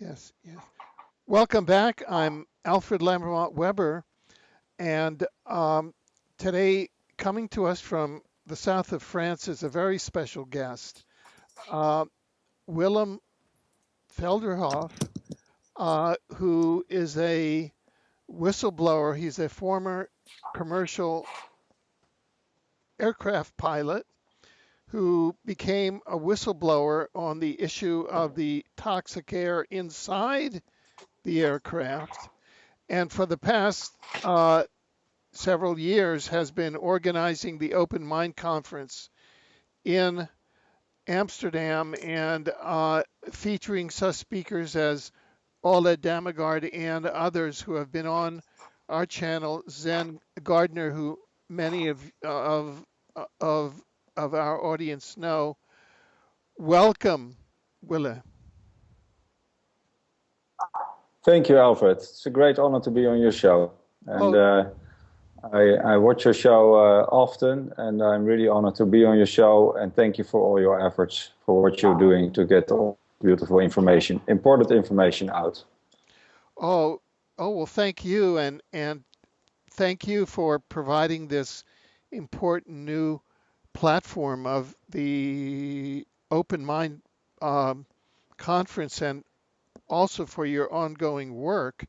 Yes, yes. Welcome back. I'm Alfred Lambremont Weber, and today, coming to us from the south of France, is a very special guest, uh, Willem Felderhof, who is a whistleblower. He's a former commercial aircraft pilot who became a whistleblower on the issue of the toxic air inside the aircraft. And for the past several years has been organizing the Open Mind Conference in Amsterdam and featuring such speakers as Ola Damagard and others who have been on our channel. Zen Gardner, who many of of our audience know. Welcome, Wille. Thank you, Alfred. It's a great honor to be on your show. And Oh, I watch your show often, and I'm really honored to be on your show. And thank you for all your efforts for what you're doing to get all beautiful information, important information out. oh, well, thank you, and thank you for providing this important new platform of the Open Mind um, Conference, and also for your ongoing work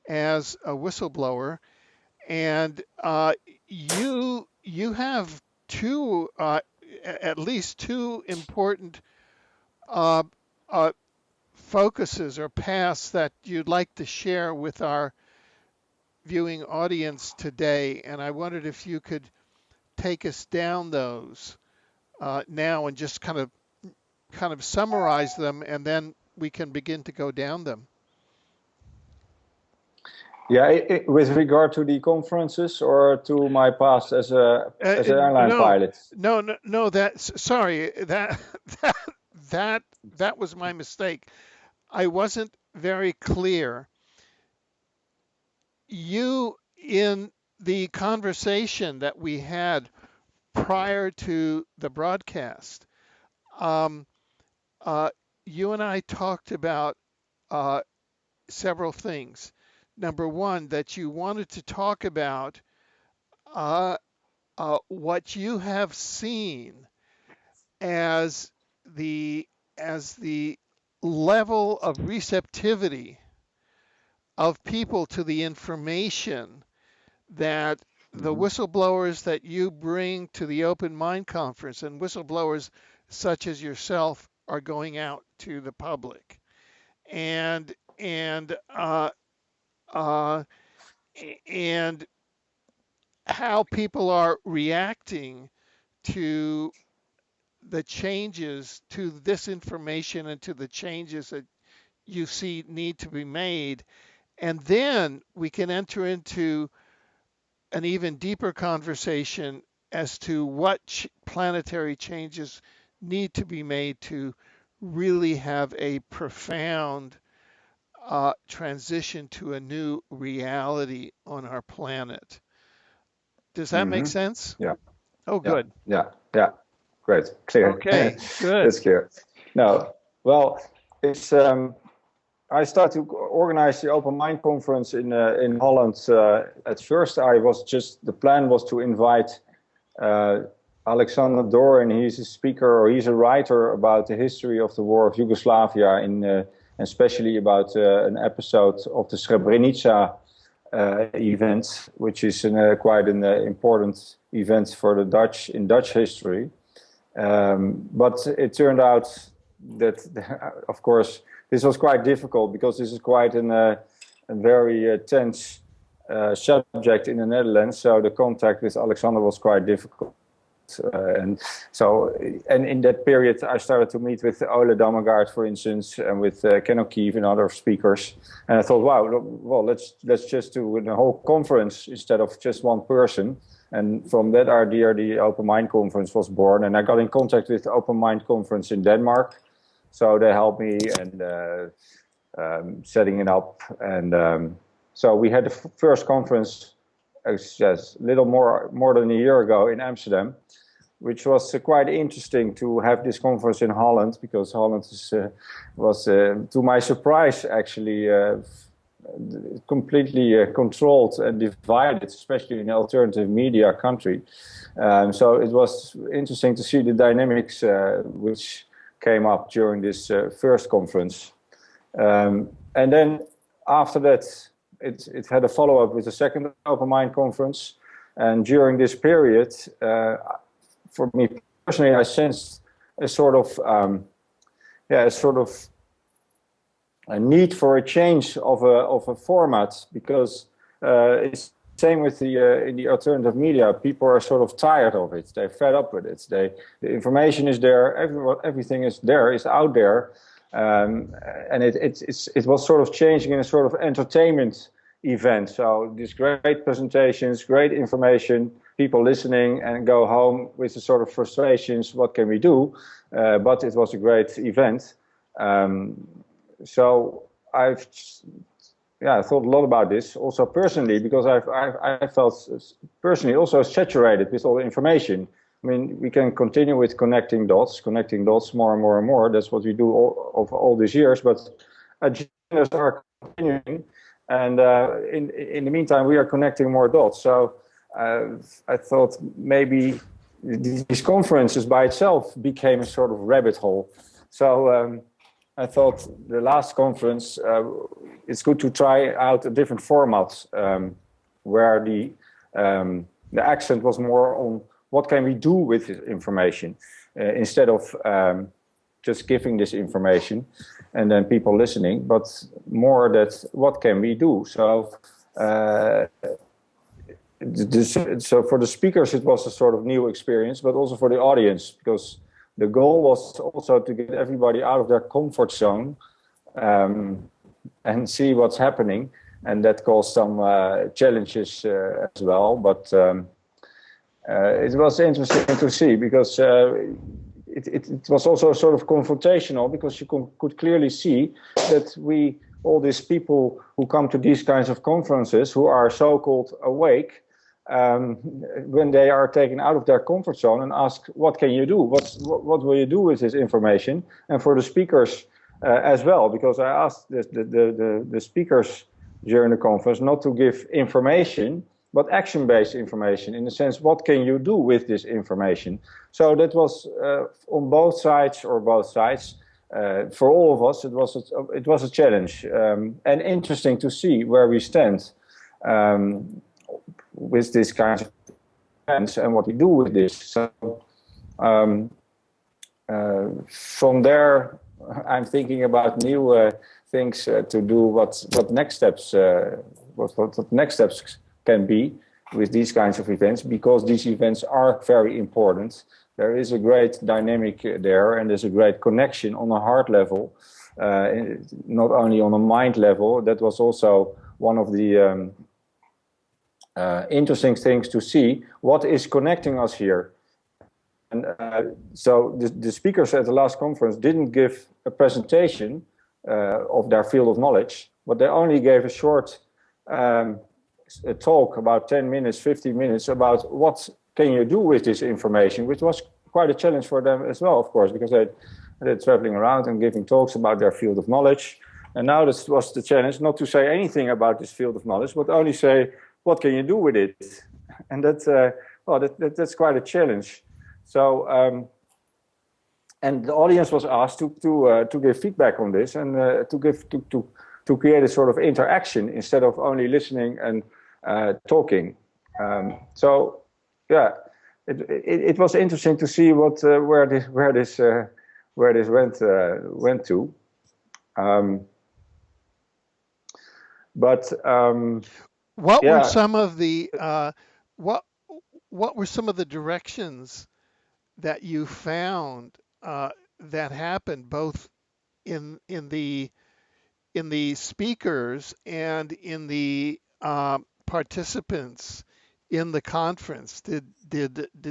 as a whistleblower. And you have two, at least two important uh, uh, focuses or paths that you'd like to share with our viewing audience today. And I wondered if you could take us down those now and just kind of summarize them, and then we can begin to go down them. Yeah, with regard to the conferences or to my past as an airline No, pilot. no. Sorry. That that that was my mistake. I wasn't very clear. You, in the conversation that we had prior to the broadcast, um, uh, you and I talked about uh, several things. Number one, that you wanted to talk about uh, what you have seen as the as the level of receptivity of people to the information that the Mhm. whistleblowers that you bring to the Open Mind Conference, and whistleblowers such as yourself, are going out to the public, and uh, and how people are reacting to the changes, to this information, and to the changes that you see need to be made. And then we can enter into an even deeper conversation as to what planetary changes need to be made to really have a profound transition to a new reality on our planet. Does that make Mhm. sense? Yeah, Oh, yeah, good. yeah, yeah. Great, clear. Okay, good. That's clear. No, well, it's I started to organize the Open Mind Conference in Holland. At first, the plan was to invite uh, Alexander Doran. He's a speaker or he's a writer about the history of the war of Yugoslavia, especially about an episode of the Srebrenica event, which is quite an important event for the Dutch in Dutch history. But it turned out that, of course, this was quite difficult because this is quite a very tense subject in the Netherlands. So the contact with Alexander was quite difficult. And so, and in that period, I started to meet with Ole Damagaard, for instance, and with Ken O'Keefe and other speakers. And I thought, wow, well, let's just do the whole conference instead of just one person. And from that idea, the Open Mind Conference was born. And I got in contact with the Open Mind Conference in Denmark. So they helped me and setting it up. And so we had the first conference, just little more than a year ago in Amsterdam. which was quite interesting to have this conference in Holland, because Holland was, to my surprise, actually completely controlled and divided, especially in an alternative media country. So it was interesting to see the dynamics which came up during this first conference. And then after that, it had a follow-up with the second Open Mind conference. And during this period, for me personally, I sensed a sort of a need for a change of a format, because it's the same with the in the alternative media. People are sort of tired of it. They're fed up with it. The information is there. Everything is there. Is out there, and it was sort of changing in a sort of entertainment event. So these great presentations, great information, people listening and go home with the sort of frustrations. What can we do? But it was a great event. So I thought a lot about this also personally, because I felt personally also saturated with all the information. I mean, we can continue with connecting dots more and more and more. That's what we do all these years. But agendas are continuing, and in the meantime, we are connecting more dots. So I thought maybe these conferences by itself became a sort of rabbit hole. So I thought the last conference, it's good to try out a different format, where the accent was more on what can we do with this information, instead of just giving this information and then people listening, but more that what can we do. So so for the speakers, it was a sort of new experience, but also for the audience, because the goal was also to get everybody out of their comfort zone, and see what's happening. And that caused some challenges as well. But it was interesting to see, because it was also sort of confrontational, because you could clearly see that all these people who come to these kinds of conferences, who are so-called awake, when they are taken out of their comfort zone and ask, what can you do? What will you do with this information? And for the speakers as well, because I asked the speakers during the conference not to give information, but action-based information, in the sense, what can you do with this information? So that was on both sides. For all of us, it was a challenge, and interesting to see where we stand with this kind of events and what we do with this. So from there, I'm thinking about new things to do. What next steps? What next steps can be with these kinds of events? Because these events are very important. There is a great dynamic there, and there's a great connection on a heart level, not only on a mind level. That was also one of the interesting things to see. What is connecting us here? And so the speakers at the last conference didn't give a presentation of their field of knowledge, but they only gave a short a talk, about 10 minutes, 15 minutes, about what can you do with this information, which was quite a challenge for them as well, of course, because they're traveling around and giving talks about their field of knowledge. And now this was the challenge, not to say anything about this field of knowledge, but only say, what can you do with it? And that's quite a challenge. So, and the audience was asked to give feedback on this, and to create a sort of interaction instead of only listening and talking. So, yeah, it was interesting to see where this went to. What were some of the what were some of the directions that you found that happened, both in the speakers and in the participants in the conference? Did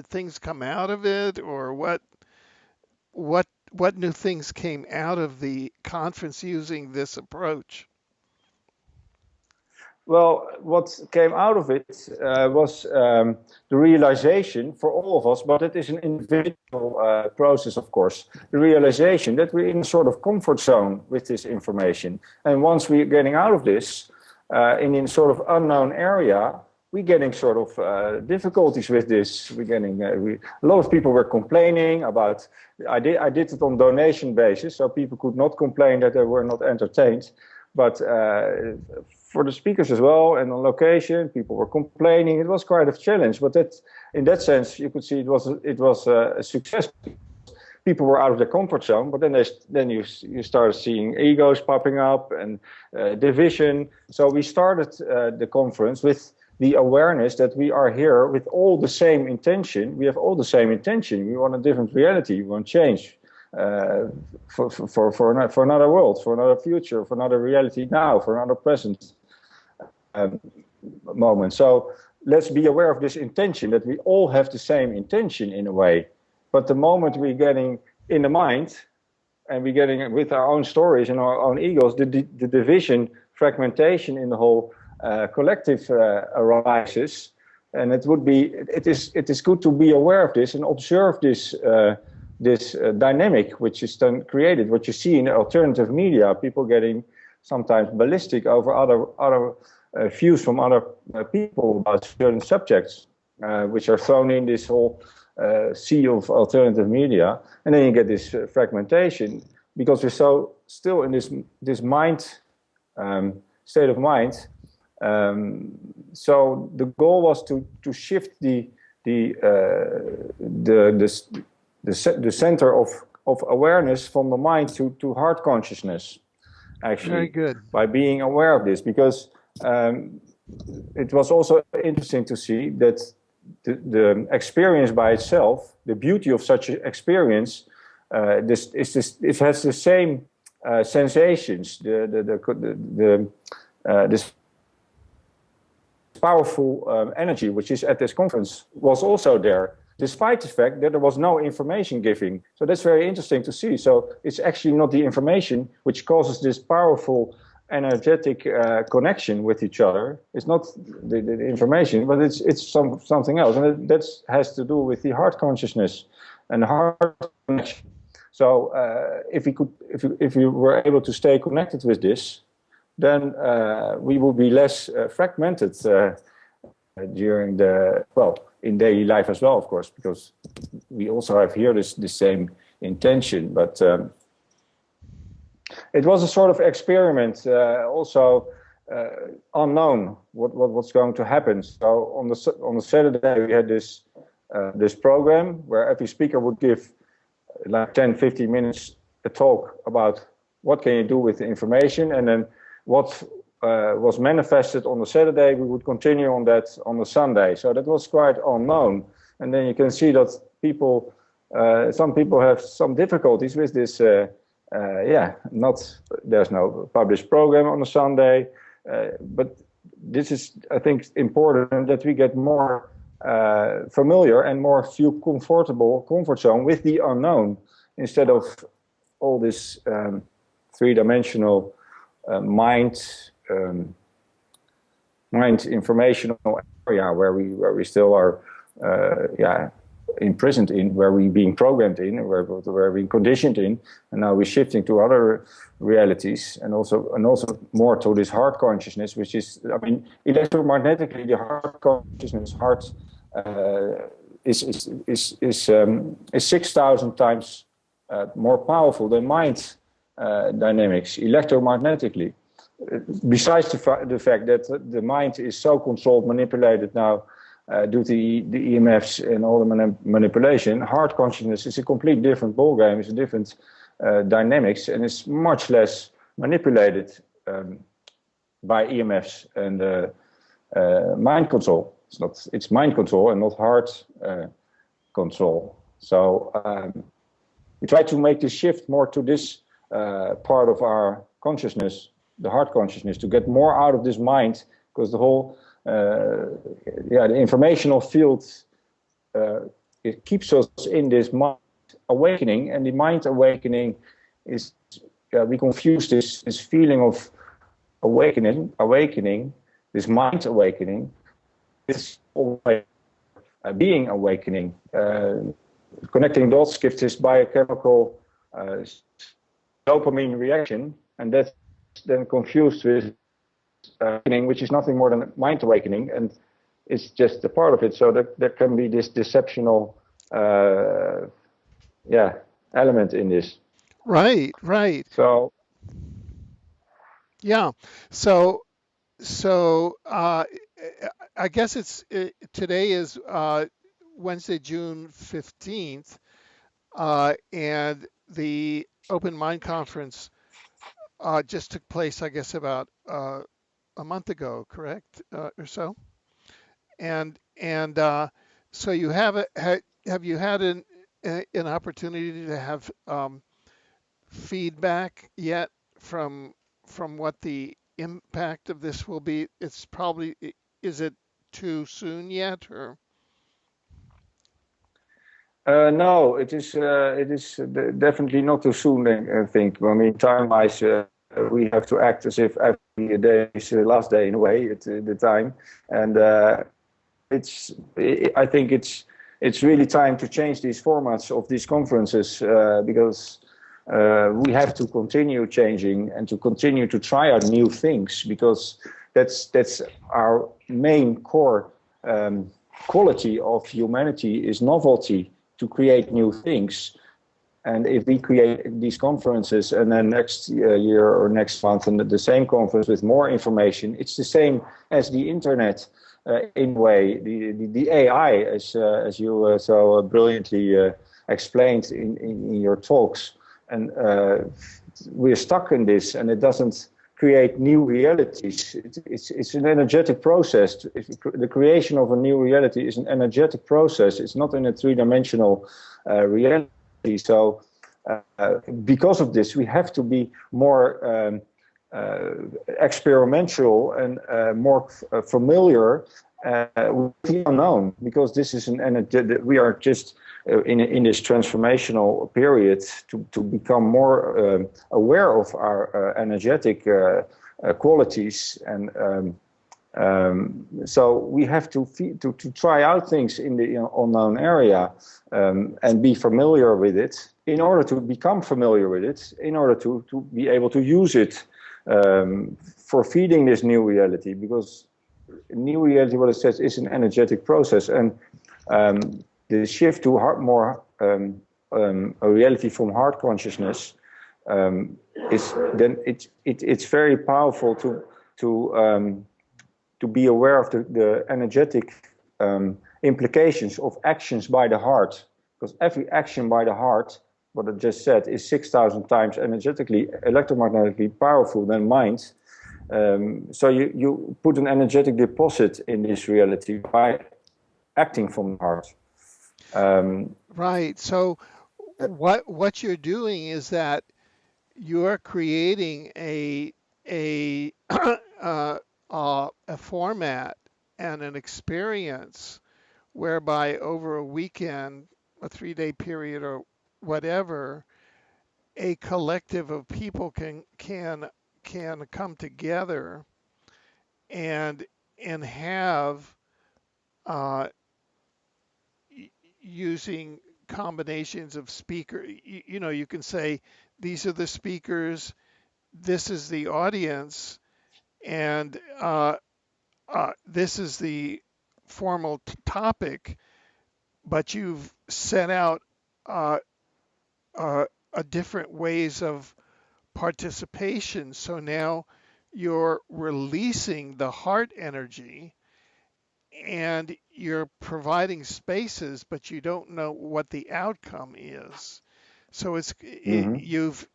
things come out of it, or what new things came out of the conference using this approach? Well, what came out of it was the realization for all of us, but it is an individual process, of course, the realization that we're in a sort of comfort zone with this information. And once we're getting out of this, in a sort of unknown area, we're getting sort of difficulties with this. We're getting a lot of people were complaining about. I did it on donation basis, so people could not complain that they were not entertained. But for the speakers as well, and on location, people were complaining. It was quite a challenge, but in that sense, you could see it was a success. People were out of their comfort zone, but then you started seeing egos popping up and division. So we started the conference with the awareness that we are here with all the same intention. We have all the same intention. We want a different reality. We want change. For another world, for another future, for another reality now, for another present moment. So let's be aware of this intention, that we all have the same intention in a way. But the moment we're getting in the mind and we're getting with our own stories and our own egos, the division, fragmentation in the whole collective arises. And it is good to be aware of this and observe this dynamic which is then created. What you see in alternative media, people getting sometimes ballistic over other views from other people about certain subjects, which are thrown in this whole sea of alternative media, and then you get this fragmentation because we're so still in this mind state of mind. So the goal was to shift the center of awareness from the mind to heart consciousness, actually. Very good. By being aware of this, because it was also interesting to see that the experience by itself, the beauty of such an experience, it has the same sensations, this powerful energy which is at this conference was also there, despite the fact that there was no information giving. So that's very interesting to see. So it's actually not the information which causes this powerful energetic connection with each other. It's not the information, but it's something else, and that has to do with the heart consciousness and the heart connection. So if we were able to stay connected with this, then we will be less fragmented during in daily life as well, of course, because we also have here the same intention. But it was a sort of experiment, also unknown what's going to happen. So on the Saturday we had this program where every speaker would give like 10-15 minutes a talk about what can you do with the information, and then what was manifested on the Saturday, we would continue on that on the Sunday. So that was quite unknown. And then you can see that some people have some difficulties with this. There's no published program on a Sunday. But this is, I think, important that we get more familiar and more feel comfort zone with the unknown, instead of all this three-dimensional mind informational area where we still are imprisoned in, where we're being programmed in, where we're being conditioned in, and now we're shifting to other realities, and also more to this heart consciousness, which is, I mean, electromagnetically the heart consciousness, is 6,000 times more powerful than mind dynamics electromagnetically. Besides the fact that the mind is so controlled, manipulated now due to the EMFs and all the manipulation, heart consciousness is a completely different ballgame. It's a different dynamics, and it's much less manipulated by EMFs and mind control. It's mind control and not heart control. So we try to make this shift more to this part of our consciousness, the heart consciousness, to get more out of this mind, because the whole the informational field it keeps us in this mind awakening, and the mind awakening is we confuse this feeling of awakening this mind awakening, this always being awakening. Connecting dots gives this biochemical dopamine reaction, and that's then confused with awakening, which is nothing more than mind awakening, and it's just a part of it. So there can be this deceptional element in this. Right, right. So Yeah. So I guess today is Wednesday, June 15th, and the Open Mind Conference just took place, I guess, about a month ago, correct, or so? And so you have you had an opportunity to have feedback yet from what the impact of this will be? It's probably, is it too soon yet, or? no, it is definitely not too soon. I think. I mean, time-wise, we have to act as if every day is the last day in a way at the time, and I think it's really time to change these formats of these conferences because we have to continue changing and to continue to try out new things because that's our main core quality of humanity is novelty, to create new things. And if we create these conferences and then next year or next month and the same conference with more information, it's the same as the internet in a way. The AI, as you so brilliantly explained in your talks, and we're stuck in this, and it doesn't create new realities. It's an energetic process. The creation of a new reality is an energetic process. It's not in a three-dimensional reality. So because of this, we have to be more experimental and more familiar with the unknown, because this is an energy. We are just in this transformational period to become more aware of our energetic qualities, and so we have to try out things in the unknown area and be familiar with it in order to become familiar with it, in order to be able to use it for feeding this new reality, because new reality, what it says, is an energetic process, and the shift to more a reality from heart consciousness is then it's very powerful to be aware of the energetic implications of actions by the heart, because every action by the heart, what I just said, is 6,000 times energetically, electromagnetically powerful than mind. So you put an energetic deposit in this reality by acting from the heart. Right. So what you're doing is that you're creating a a format and an experience whereby over a weekend, a 3-day period or whatever, a collective of people can come together and have uh, using combinations of speaker. You know, you can say these are the speakers, this is the audience, and this is the formal topic, but you've set out uh, a different ways of participation. So now you're releasing the heart energy and you're providing spaces, but you don't know what the outcome is. So you've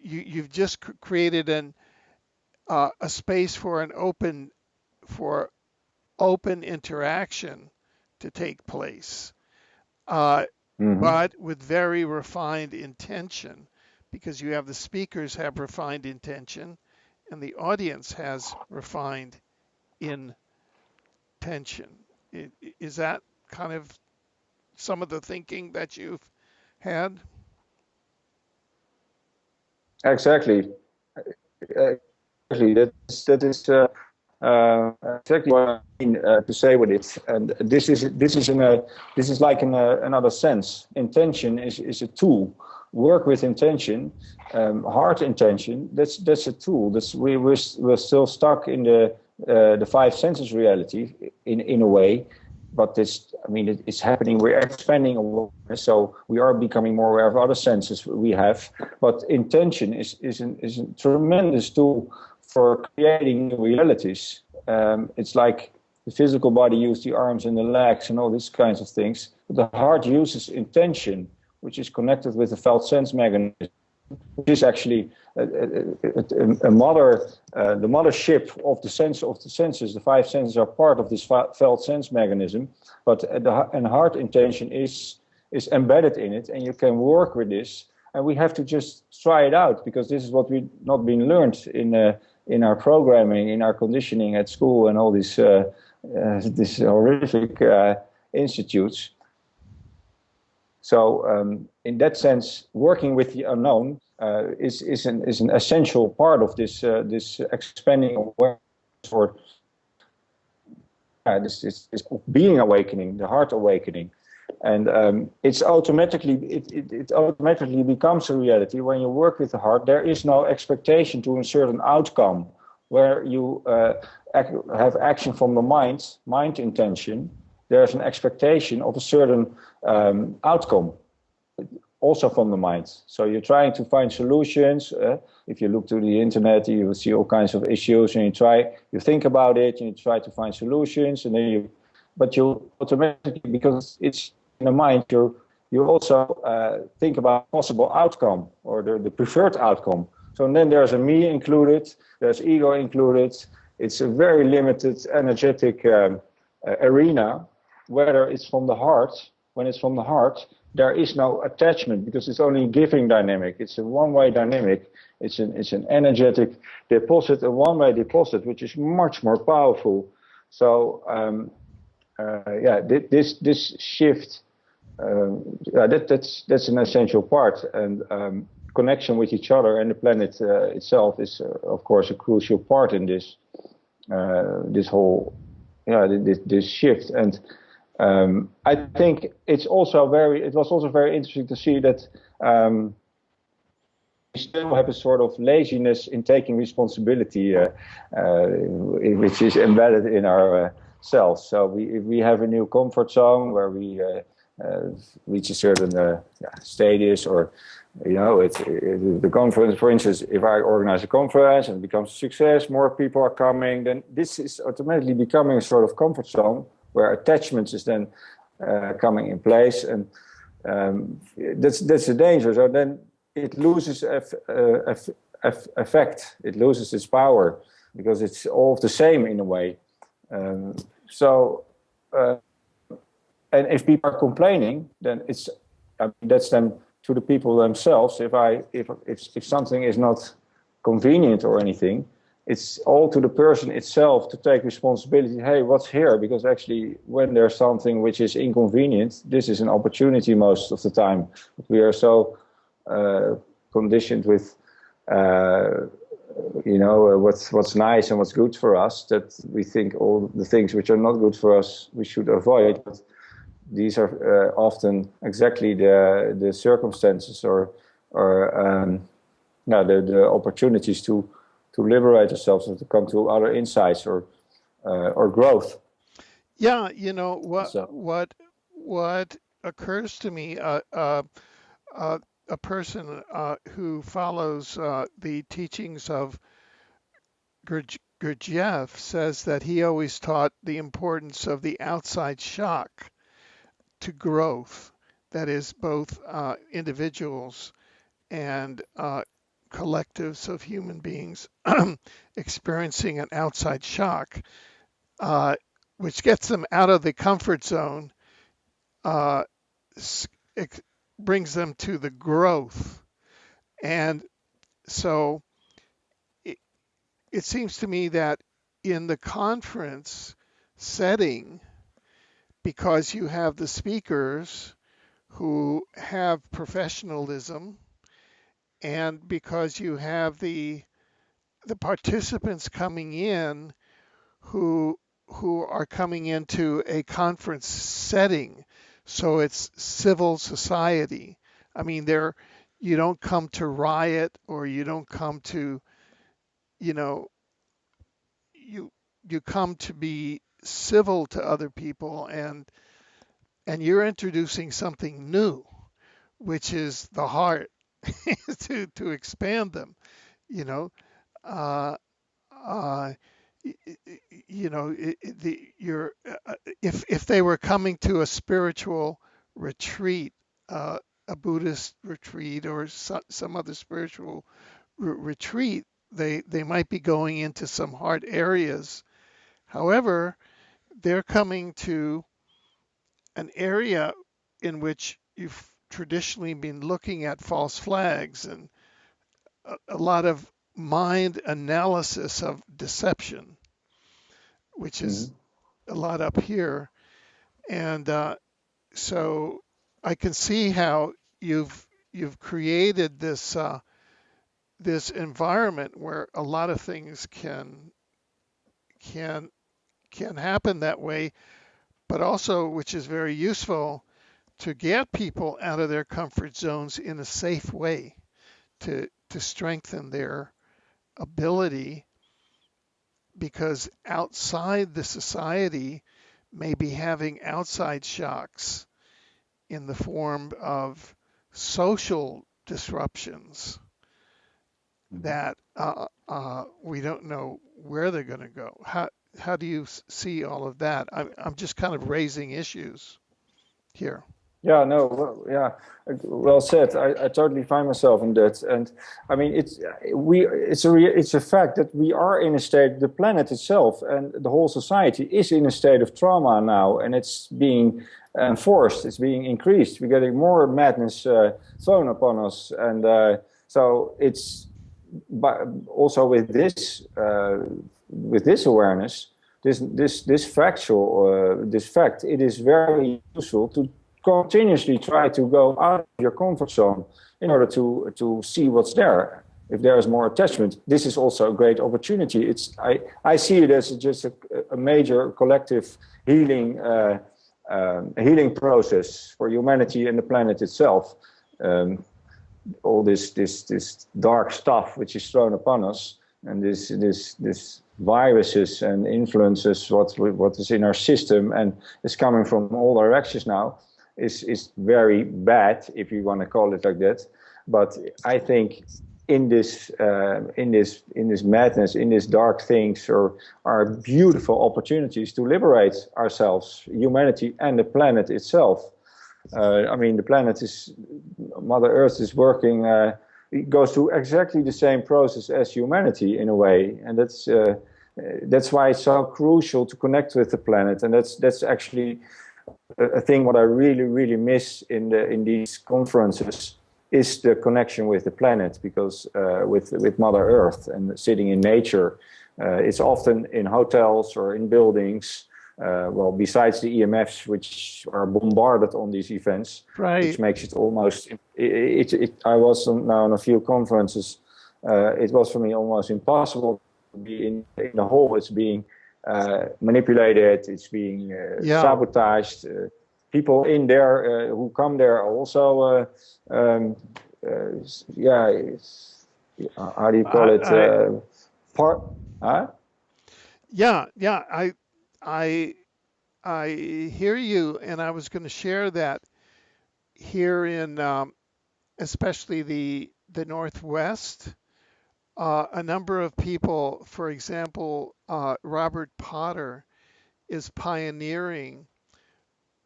just created a space for for open interaction to take place, but with very refined intention, because you have the speakers have refined intention, and the audience has refined intention. Is that kind of some of the thinking that you've had? Exactly. Exactly. That is. Exactly what I mean to say with it, and this is like in another sense. Intention is a tool. Work with intention, hard intention. That's a tool. We're still stuck in the five senses reality in a way, but this, I mean, it's happening. We're expanding awareness, so we are becoming more aware of other senses we have. But intention is a tremendous tool for creating new realities. It's like the physical body uses the arms and the legs and all these kinds of things. But the heart uses intention, which is connected with the felt sense mechanism, which is actually a mother, the mothership of the senses. The five senses are part of this felt sense mechanism, but and heart intention is embedded in it, and you can work with this. And we have to just try it out, because this is what we've not been learned in our programming, in our conditioning at school, and all these horrific institutes. So in that sense, working with the unknown is an essential part of this expanding awareness for this being awakening, the heart awakening. And it automatically becomes a reality when you work with the heart. There is no expectation to a certain outcome, where you have action from the mind intention. There's an expectation of a certain outcome, also from the mind. So you're trying to find solutions. If you look to the internet, you will see all kinds of issues, and you think about it, and you try to find solutions, and then but you automatically, because it's in the mind, you also think about possible outcome, or the preferred outcome. So then there's a me included, there's ego included. It's a very limited energetic arena. Whether it's from the heart, when it's from the heart, there is no attachment, because it's only a giving dynamic. It's a one-way dynamic. It's an energetic deposit, a one-way deposit, which is much more powerful. So this shift, that's an essential part, and connection with each other and the planet itself is, of course, a crucial part in this whole this shift. And I think it was also very interesting to see that we still have a sort of laziness in taking responsibility, which is embedded in our selves. So we have a new comfort zone where we reach a certain status, or the conference, for instance. If I organize a conference and it becomes a success, more people are coming, then this is automatically becoming a sort of comfort zone where attachments is then coming in place, and that's the danger. So then it loses effect, it loses its power, because it's all the same in a way. And if people are complaining, then that's then to the people themselves. If something is not convenient or anything, it's all to the person itself to take responsibility. Hey, what's here? Because actually, when there's something which is inconvenient, this is an opportunity most of the time. We are so conditioned with what's nice and what's good for us, that we think all the things which are not good for us we should avoid. But these are often exactly the circumstances or the opportunities to liberate ourselves and to come to other insights or growth. Yeah, what occurs to me, a person who follows the teachings of Gurdjieff says that he always taught the importance of the outside shock to growth. That is, both individuals and collectives of human beings experiencing an outside shock, which gets them out of the comfort zone, brings them to the growth. And so it seems to me that in the conference setting, because you have the speakers who have professionalism, and because you have the participants coming in who who are coming into a conference setting. So it's civil society. I mean, you don't come to riot, or you don't come to, you know, you you come to be civil to other people, and you're introducing something new, which is the heart, to expand them, you know. Uh, uh, you're if they were coming to a spiritual retreat, a Buddhist retreat, or some other spiritual retreat, they might be going into some hard areas. However, they're coming to an area in which you've traditionally been looking at false flags, and a lot of mind analysis of deception, which is Mhm. a lot up here. And so I can see how you've created this environment where a lot of things can can happen that way, but also, which is very useful, to get people out of their comfort zones in a safe way, to strengthen their ability, because outside the society may be having outside shocks in the form of social disruptions Mhm. that we don't know where they're going to go. How do you see all of that? I'm just kind of raising issues here. Yeah, no, well, yeah, well said. I totally find myself in that, and I mean, it's a fact that we are in a state. The planet itself and the whole society is in a state of trauma now, and it's being enforced. It's being increased. We're getting more madness thrown upon us, and so it's. But also with this awareness, this factual this fact, it is very useful to continuously try to go out of your comfort zone in order to see what's there. If there is more attachment, this is also a great opportunity. I see it as just a major collective healing healing process for humanity and the planet itself. Um, all this dark stuff which is thrown upon us, and this viruses and influences what is in our system and is coming from all directions now, is very bad, if you want to call it like that. But I think in this madness, in these dark things, are beautiful opportunities to liberate ourselves, humanity, and the planet itself. I mean, the planet is, Mother Earth is working, it goes through exactly the same process as humanity in a way. And that's why it's so crucial to connect with the planet. And that's actually a thing what I really, really miss in these conferences is the connection with the planet, because with Mother Earth and sitting in nature, it's often in hotels or in buildings. Well, besides the EMFs which are bombarded on these events, which Right. makes it almost. I was now on a few conferences. It was for me almost impossible to be in the hall. It's being manipulated. It's being Yeah. sabotaged. People in there who come there are also, yeah, how do you call it? I Part, huh? yeah. I I hear you, and I was going to share that here in especially the Northwest. A number of people, for example, Robert Potter is pioneering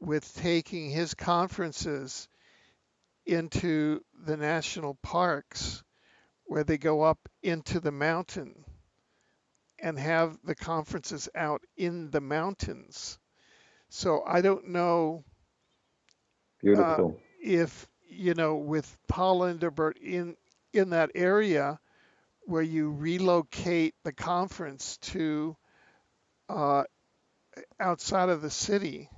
with taking his conferences into the national parks, where they go up into the mountain and have the conferences out in the mountains. So I don't know uh, Beautiful. if, with Paul Linderbert in that area, where you relocate the conference to uh, outside of the city,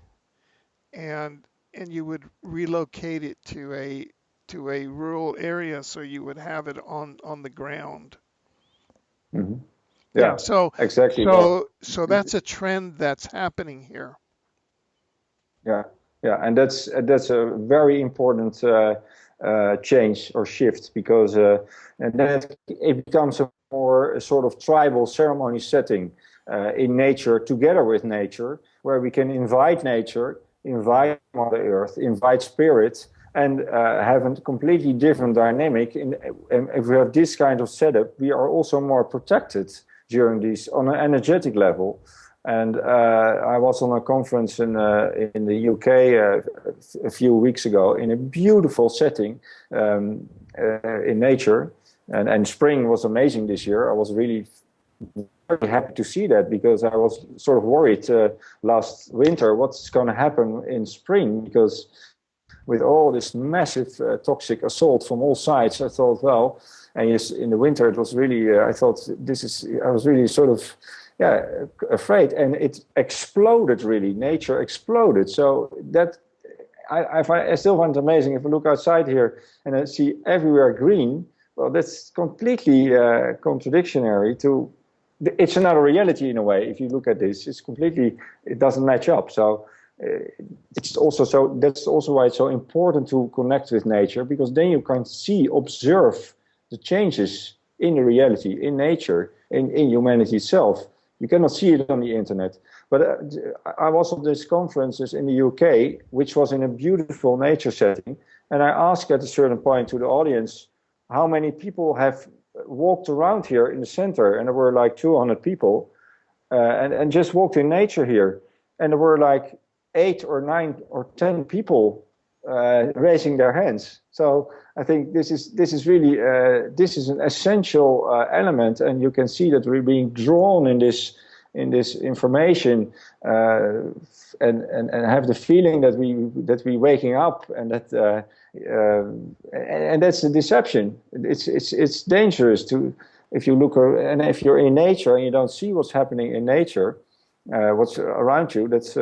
and you would relocate it to a rural area, so you would have it on the ground. Mhm. Yeah. So exactly. Well, so that's a trend that's happening here. yeah, yeah, and that's a very important change or shift because and then it becomes a more a sort of tribal ceremony setting in nature, together with nature, where we can invite nature, invite Mother Earth, invite spirit, and have a completely different dynamic. And if we have this kind of setup, we are also more protected during these on an energetic level. And I was on a conference in the UK a few weeks ago in a beautiful setting in nature. And spring was amazing this year. I was really very happy to see that because I was sort of worried last winter what's going to happen in spring because with all this massive toxic assault from all sides, I thought, well, and yes, in the winter it was really, I thought I was really sort of, yeah, afraid, and it exploded really. Nature exploded. So that I still find it amazing. If I look outside here and I see everywhere green, well, that's completely contradictory to. It's another reality in a way. If you look at this, it doesn't match up. So it's also so that's also why it's so important to connect with nature because then you can observe the changes in the reality, in nature, in humanity itself. You cannot see it on the internet. But I was at these conferences in the UK, which was in a beautiful nature setting, and I asked at a certain point to the audience, how many people have walked around here in the center? And there were like 200 people, and just walked in nature here. And there were like 8 or 9 or 10 people raising their hands. So I think this is really this is an essential element, and you can see that we're being drawn in this information and have the feeling that we waking up and that and that's a deception. It's dangerous to if you look and if you're in nature and you don't see what's happening in nature, what's around you. That's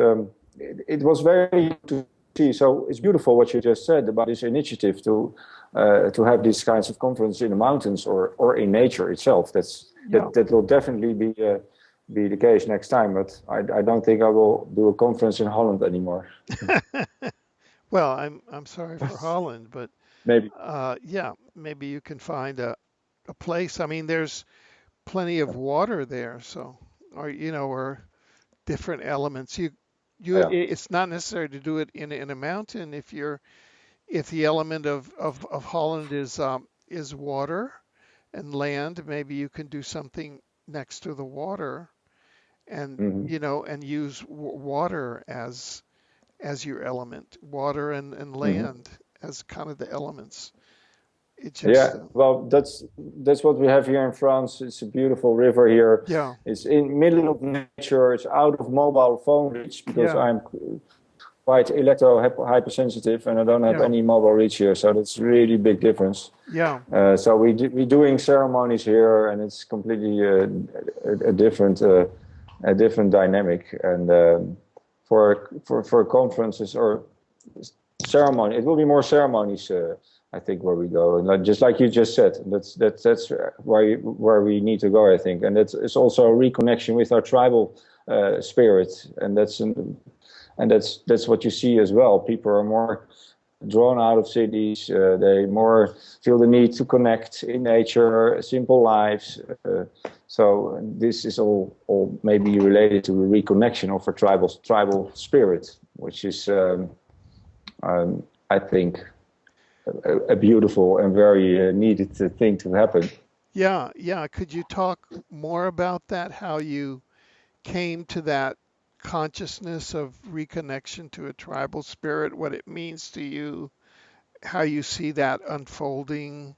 it was very to see. So it's beautiful what you just said about this initiative to have these kinds of conferences in the mountains or in nature itself. That will definitely be the case next time. But I don't think I will do a conference in Holland anymore. Well, I'm sorry for Holland, but Maybe. yeah, maybe you can find a place. I mean, there's plenty of water there, so or different elements. Yeah. It's not necessary to do it in a mountain if the element of Holland is water and land. Maybe you can do something next to the water and Mm-hmm. and use water as your element, water and Mm-hmm. land as kind of the elements. It just Yeah, well, that's what we have here in France. It's a beautiful river here. yeah, It's in middle of nature. It's out of mobile phone reach because yeah, I'm quite electro hypersensitive and I don't have yeah, any mobile reach here. So that's really big difference. yeah, So we're doing ceremonies here, and it's completely a different dynamic. And for conferences or ceremony, it will be more ceremonies. I think where we go, and just like you just said, that's where we need to go. I think, and it's also a reconnection with our tribal spirit, and that's what you see as well. People are more drawn out of cities. They more feel the need to connect in nature, simple lives. So this is all maybe related to a reconnection of a tribal spirit, which is, I think, a beautiful and very needed thing to happen. yeah, yeah. Could you talk more about that? How you came to that consciousness of reconnection to a tribal spirit, what it means to you, how you see that unfolding?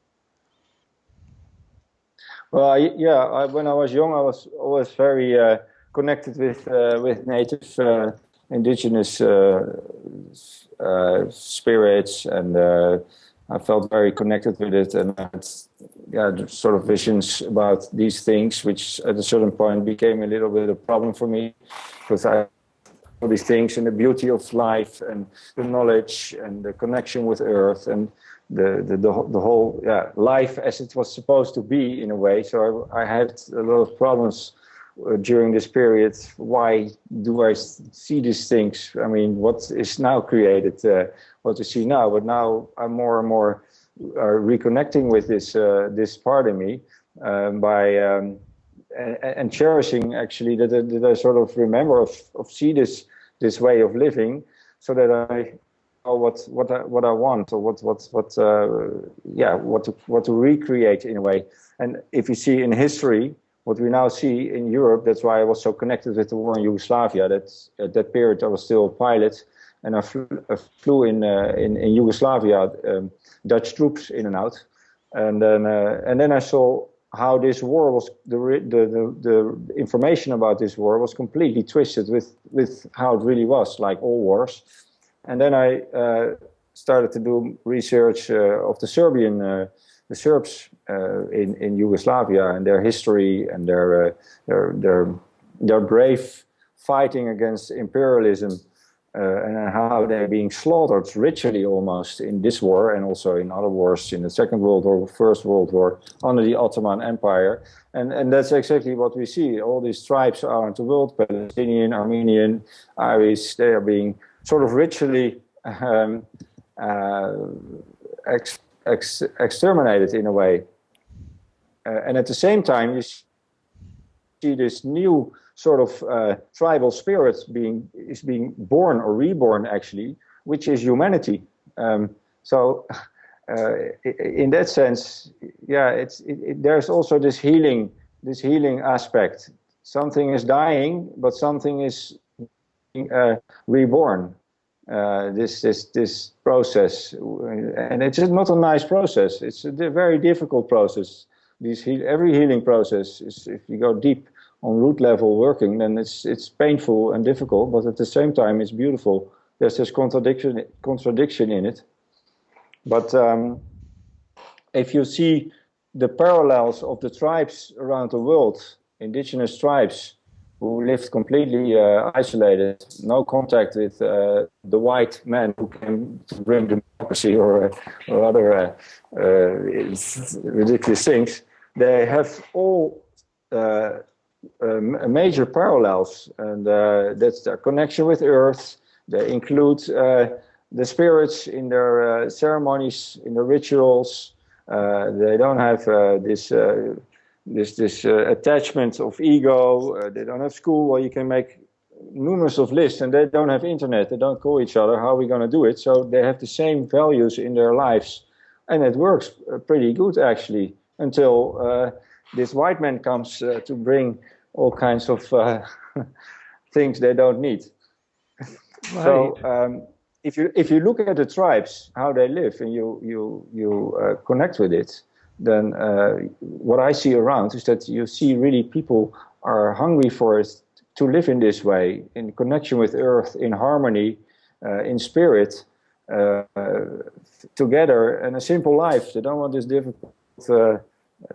Well, when I was young, I was always very connected with native indigenous spirits, and I felt very connected with it, and I had sort of visions about these things, which at a certain point became a little bit of a problem for me, because I all these things and the beauty of life and the knowledge and the connection with earth and the whole life as it was supposed to be in a way. So I had a lot of problems during this period. Why do I see these things? I mean, what is now created, what we see now? But now I'm more and more reconnecting with this part of me by and cherishing actually that I sort of remember of see this way of living, so that I know what I want, or what to recreate in a way. And if you see in history what we now see in Europe, that's why I was so connected with the war in Yugoslavia. That at that period I was still a pilot, and I flew in Yugoslavia, Dutch troops in and out, and then I saw how this war was, the information about this war was completely twisted with how it really was, like all wars. And then I started to do research of the Serbs in Yugoslavia, and their history and their brave fighting against imperialism, and how they're being slaughtered ritually almost in this war, and also in other wars, in the Second World War, First World War, under the Ottoman Empire. And that's exactly what we see. All these tribes around the world, Palestinian, Armenian, Irish, they are being sort of ritually exterminated in a way. And at the same time, you see this new sort of tribal spirit is being born or reborn actually, which is humanity. So in that sense, yeah, there's also this healing aspect. Something is dying, but something is reborn. This process, and it's not a nice process. It's a very difficult process. Every healing process is, if you go deep on root level working, then it's painful and difficult, but at the same time it's beautiful. There's this contradiction in it. But if you see the parallels of the tribes around the world, indigenous tribes who lived completely isolated, no contact with the white man who can bring democracy or other ridiculous things, they have all major parallels, and that's their connection with Earth. They include the spirits in their ceremonies, in the rituals. They don't have this attachment of ego. They don't have school where you can make numerous of lists, and they don't have internet. They don't call each other. How are we going to do it? So they have the same values in their lives, and it works pretty good actually, until this white man comes to bring all kinds of things they don't need. Right. So if you look at the tribes, how they live, and you connect with it, then what I see around is that you see really people are hungry for it, to live in this way, in connection with Earth, in harmony, in spirit, together, and a simple life. They don't want these difficult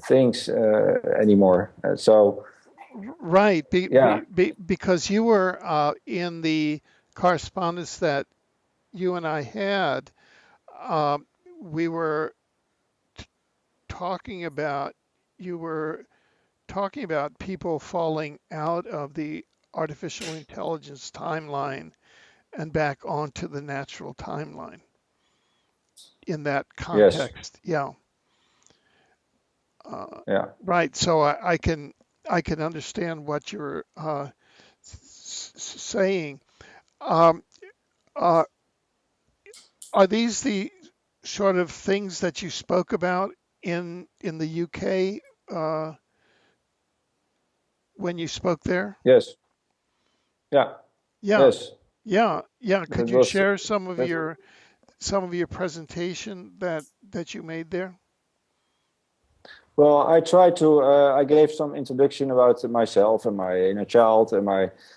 things anymore. Right, because you were in the correspondence that you and I had, we were talking about, you were talking about people falling out of the artificial intelligence timeline and back onto the natural timeline in that context. Yes. Yeah. Right. So I can understand what you're saying. Are these the sort of things that you spoke about in the UK when you spoke there? Yes. Yeah. Yeah. Yes. Yeah. Yeah. Could you share some of your presentation that you made there? Well, I tried to. I gave some introduction about myself and my inner child and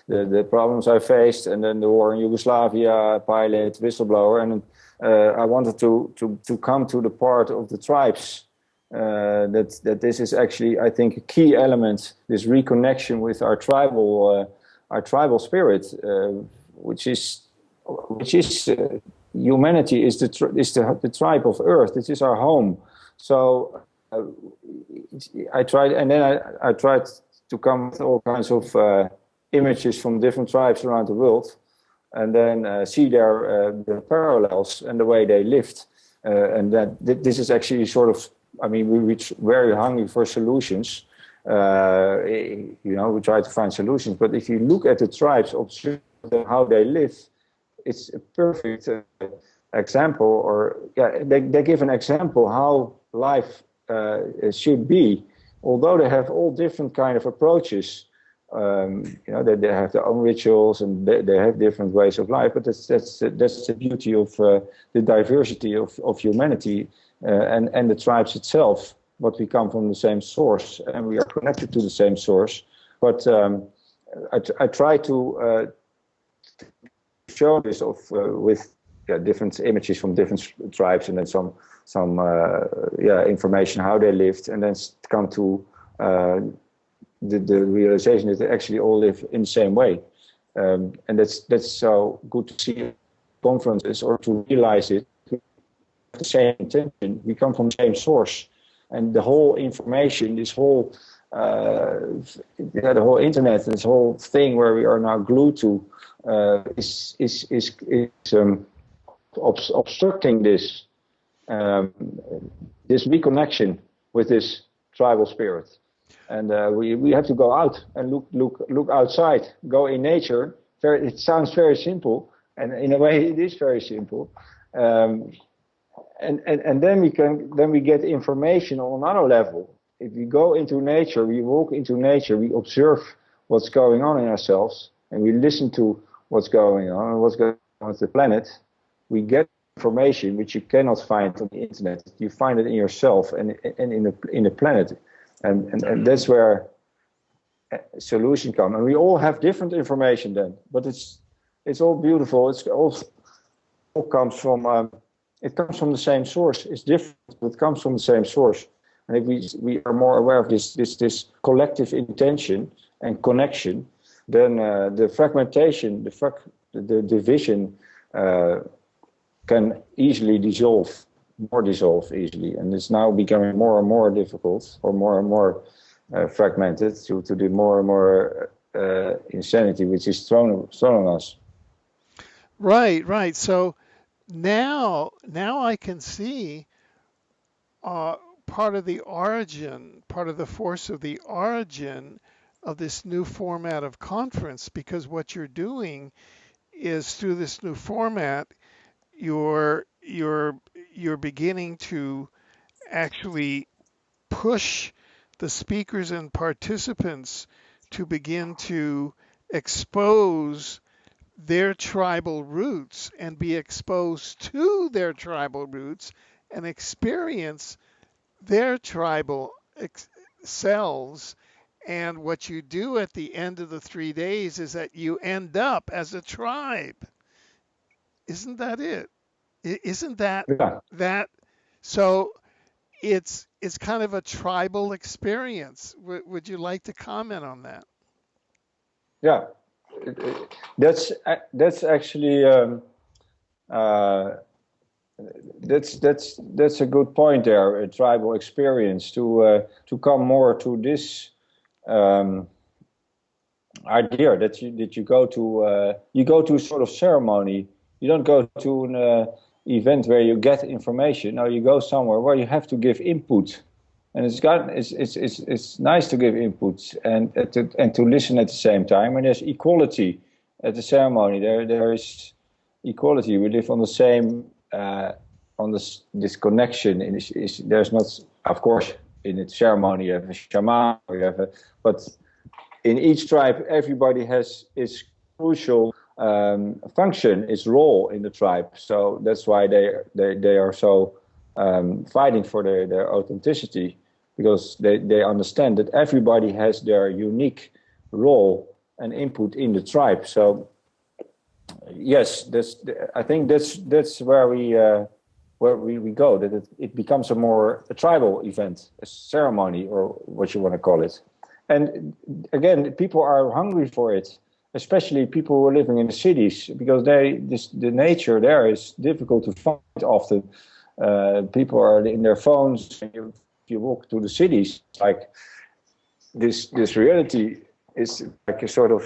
the problems I faced, and then the war in Yugoslavia, pilot, whistleblower, and I wanted to come to the part of the tribes. That this is actually, I think, a key element. This reconnection with our tribal spirit, which is humanity is the tribe of Earth. This is our home. So I tried, and then I tried to come with all kinds of images from different tribes around the world, and then see the parallels and the way they lived. And that this is actually sort of, I mean, we're very hungry for solutions. We try to find solutions. But if you look at the tribes, observe how they live, it's a perfect example. Or they give an example how life should be. Although they have all different kind of approaches, they have their own rituals and they have different ways of life. But that's the beauty of the diversity of humanity and the tribes itself. What we come from the same source and we are connected to the same source. But I try to show this with different images from different tribes, and then some information how they lived, and then come to the realization that they actually all live in the same way, and that's so good to see conferences or to realize it. The same intention. We come from the same source, and the whole information, this whole the whole internet, this whole thing where we are now glued to, is obstructing this reconnection with this tribal spirit. And we have to go out and look outside, go in nature. It sounds very simple, and in a way it is very simple. And then we get information on another level. If we go into nature, we walk into nature, we observe what's going on in ourselves, and we listen to what's going on and what's going on with the planet. We get information which you cannot find on the internet. You find it in yourself and in the planet, and that's where solution come. And we all have different information then, but it's all beautiful. It's all comes from. It comes from the same source. It's different, but it comes from the same source. And if we are more aware of this collective intention and connection, then the fragmentation, the division can easily dissolve easily. And it's now becoming more and more difficult, or more and more fragmented, to do more and more insanity, which is thrown on us. Right. So now I can see part of the force of the origin of this new format of conference, because what you're doing is, through this new format, you're beginning to actually push the speakers and participants to begin to expose their tribal roots and be exposed to their tribal roots and experience their tribal selves. And what you do at the end of the 3 days is that you end up as a tribe. Isn't that it? Isn't that that? So it's kind of a tribal experience. Would you like to comment on that? Yeah, that's actually that's a good point there. A tribal experience to come more to this idea that you go to sort of ceremony. You don't go to an event where you get information. No, you go somewhere where you have to give input, and it's nice to give input and to listen at the same time. And there's equality at the ceremony. There is equality. We live on the same this connection. There's not, of course, in the ceremony you have a shaman, but in each tribe everybody has its crucial function, its role in the tribe. So that's why they are so fighting for their authenticity, because they understand that everybody has their unique role and input in the tribe. So yes, I think that's where we go, that it becomes a tribal event, a ceremony, or what you want to call it. And again, people are hungry for it. especially people who are living in the cities, because the nature there is difficult to find often. People are in their phones. If you walk to the cities, like this reality is like a sort of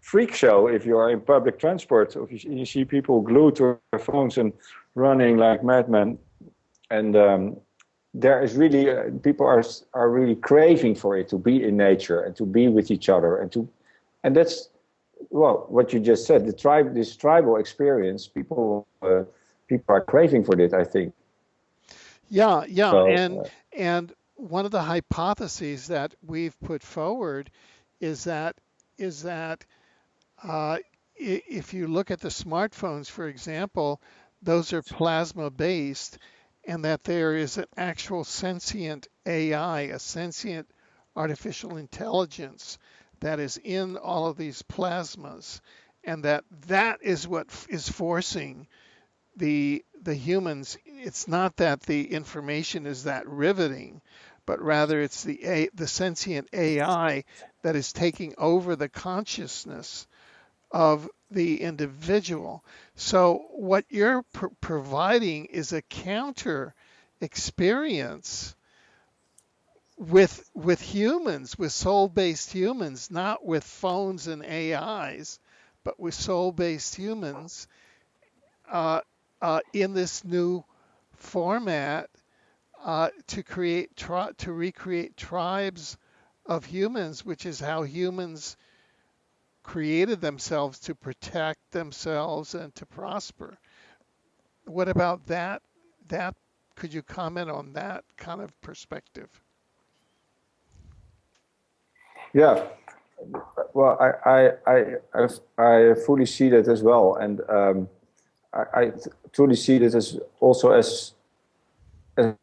freak show. If you are in public transport, or if you see people glued to their phones and running like madmen, and there is really people are really craving for it, to be in nature and to be with each other, and that's, well, what you just said, this tribal experience. People are craving for it, I think. Yeah, yeah, So and one of the hypotheses that we've put forward is that if you look at the smartphones, for example, those are plasma based, and that there is an actual sentient AI, a sentient artificial intelligence that is in all of these plasmas, and that is what is forcing the humans. It's not that the information is that riveting, but rather it's the sentient AI that is taking over the consciousness of the individual. So what you're providing is a counter experience with humans, with soul-based humans, not with phones and AIs, but with soul-based humans uh, in this new format to recreate tribes of humans, which is how humans created themselves to protect themselves and to prosper. What about that? That could you comment on that kind of perspective? yeah, well, I fully see that as well, and I truly see this as also as a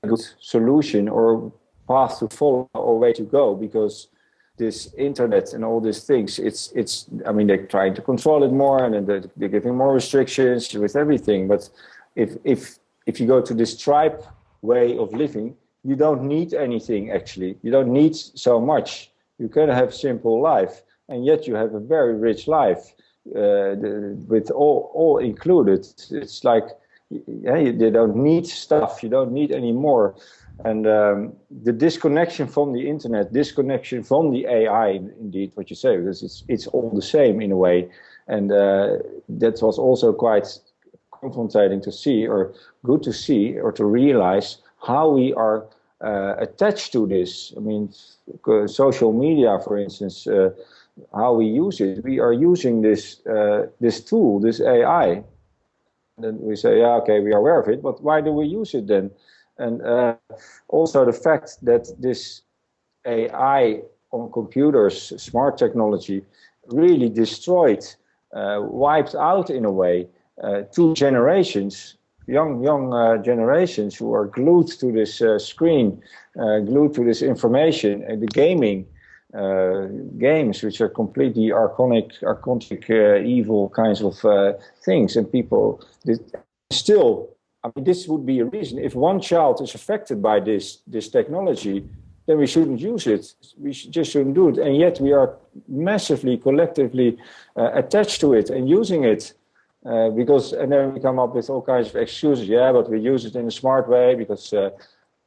good solution or path to follow or way to go, because this internet and all these things, it's I mean, they're trying to control it more, and then they're giving more restrictions with everything. But if you go to this tribe way of living, you don't need anything. Actually, you don't need so much. You can have simple life, and yet you have a very rich life with all included. It's like, yeah, you don't need stuff. You don't need any more. And the disconnection from the internet, disconnection from the AI, indeed, what you say, because it's all the same in a way. And that was also quite confronting to see, or good to see, or to realize how we are attached to this. I mean, social media, for instance, how we use it. We are using this tool, this AI. And then we say, yeah, okay, we are aware of it, but why do we use it then? And also the fact that this AI on computers, smart technology, really destroyed, wiped out in a way, two generations, young generations who are glued to this screen, glued to this information, and the gaming games, which are completely archonic, evil kinds of things, and people still. I mean, this would be a reason. If one child is affected by this technology, then we shouldn't use it. We just shouldn't do it. And yet we are massively, collectively attached to it and using it. And then we come up with all kinds of excuses. Yeah, but we use it in a smart way because,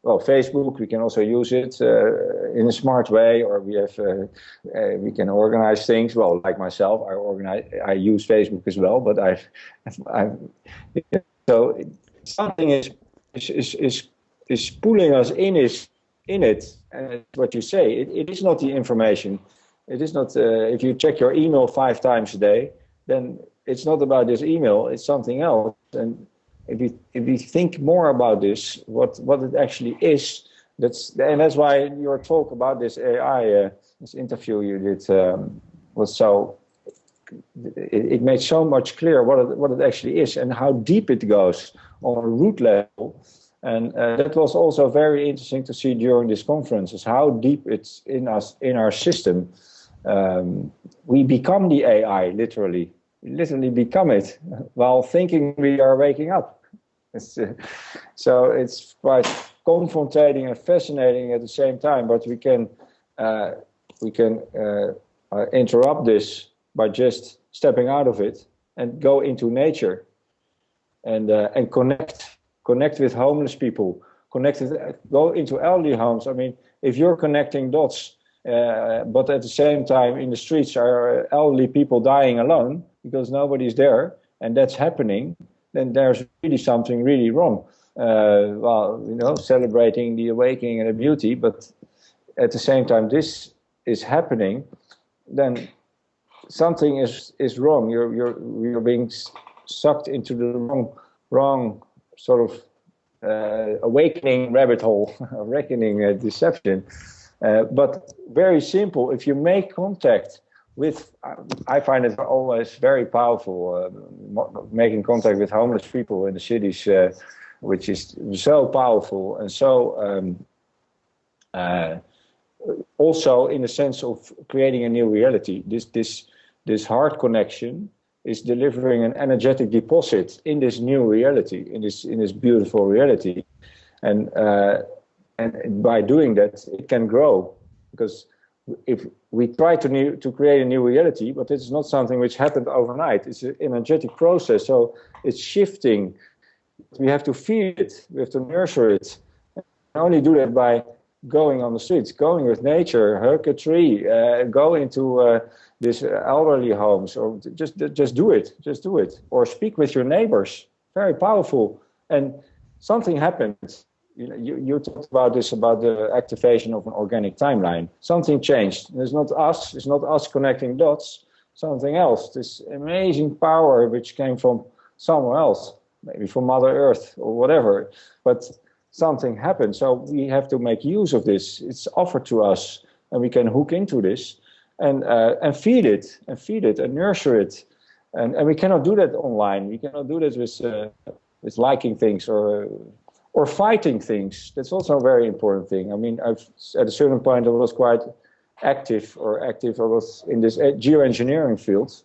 well, Facebook, we can also use it in a smart way, or we can organize things. Well, like myself, I use Facebook as well, but so something is pulling us in it. And what you say, it is not the information. It is not. If you check your email 5 times a day, then it's not about this email. It's something else. And if you think more about this, what it actually is, that's why your talk about this AI, this interview you did, was so. It made so much clear what it actually is and how deep it goes on a root level. And that was also very interesting to see during this conference, is how deep it's in us, in our system. We become the AI, literally become it while thinking we are waking up. So it's quite confronting and fascinating at the same time, but we can interrupt this by just stepping out of it and go into nature and connect with homeless people, go into elderly homes. I mean, if you're connecting dots, but at the same time in the streets are elderly people dying alone because nobody's there, and that's happening, then there's really something really wrong. Well, celebrating the awakening and the beauty, but at the same time this is happening, then something is wrong. You're being sucked into the wrong sort of awakening rabbit hole, awakening deception. But very simple. If you make contact with, I find it always very powerful, making contact with homeless people in the cities, which is so powerful and so also in the sense of creating a new reality. This heart connection is delivering an energetic deposit in this new reality, in this beautiful reality, and by doing that, it can grow. Because if we try to create a new reality, but it's not something which happened overnight. It's an energetic process, so it's shifting. We have to feed it. We have to nurture it. And only do that by going on the streets, going with nature, hug a tree, go into these elderly homes, or just do it, or speak with your neighbors. Very powerful, and something happens. You talked about this, about the activation of an organic timeline. Something changed. It's not us connecting dots. Something else. This amazing power which came from somewhere else, maybe from Mother Earth or whatever, but something happened. So we have to make use of this. It's offered to us, and we can hook into this and feed it and nurture it. And we cannot do that online. We cannot do that with liking things or fighting things. That's also a very important thing. I mean, at a certain point I was quite active. I was in this geoengineering field.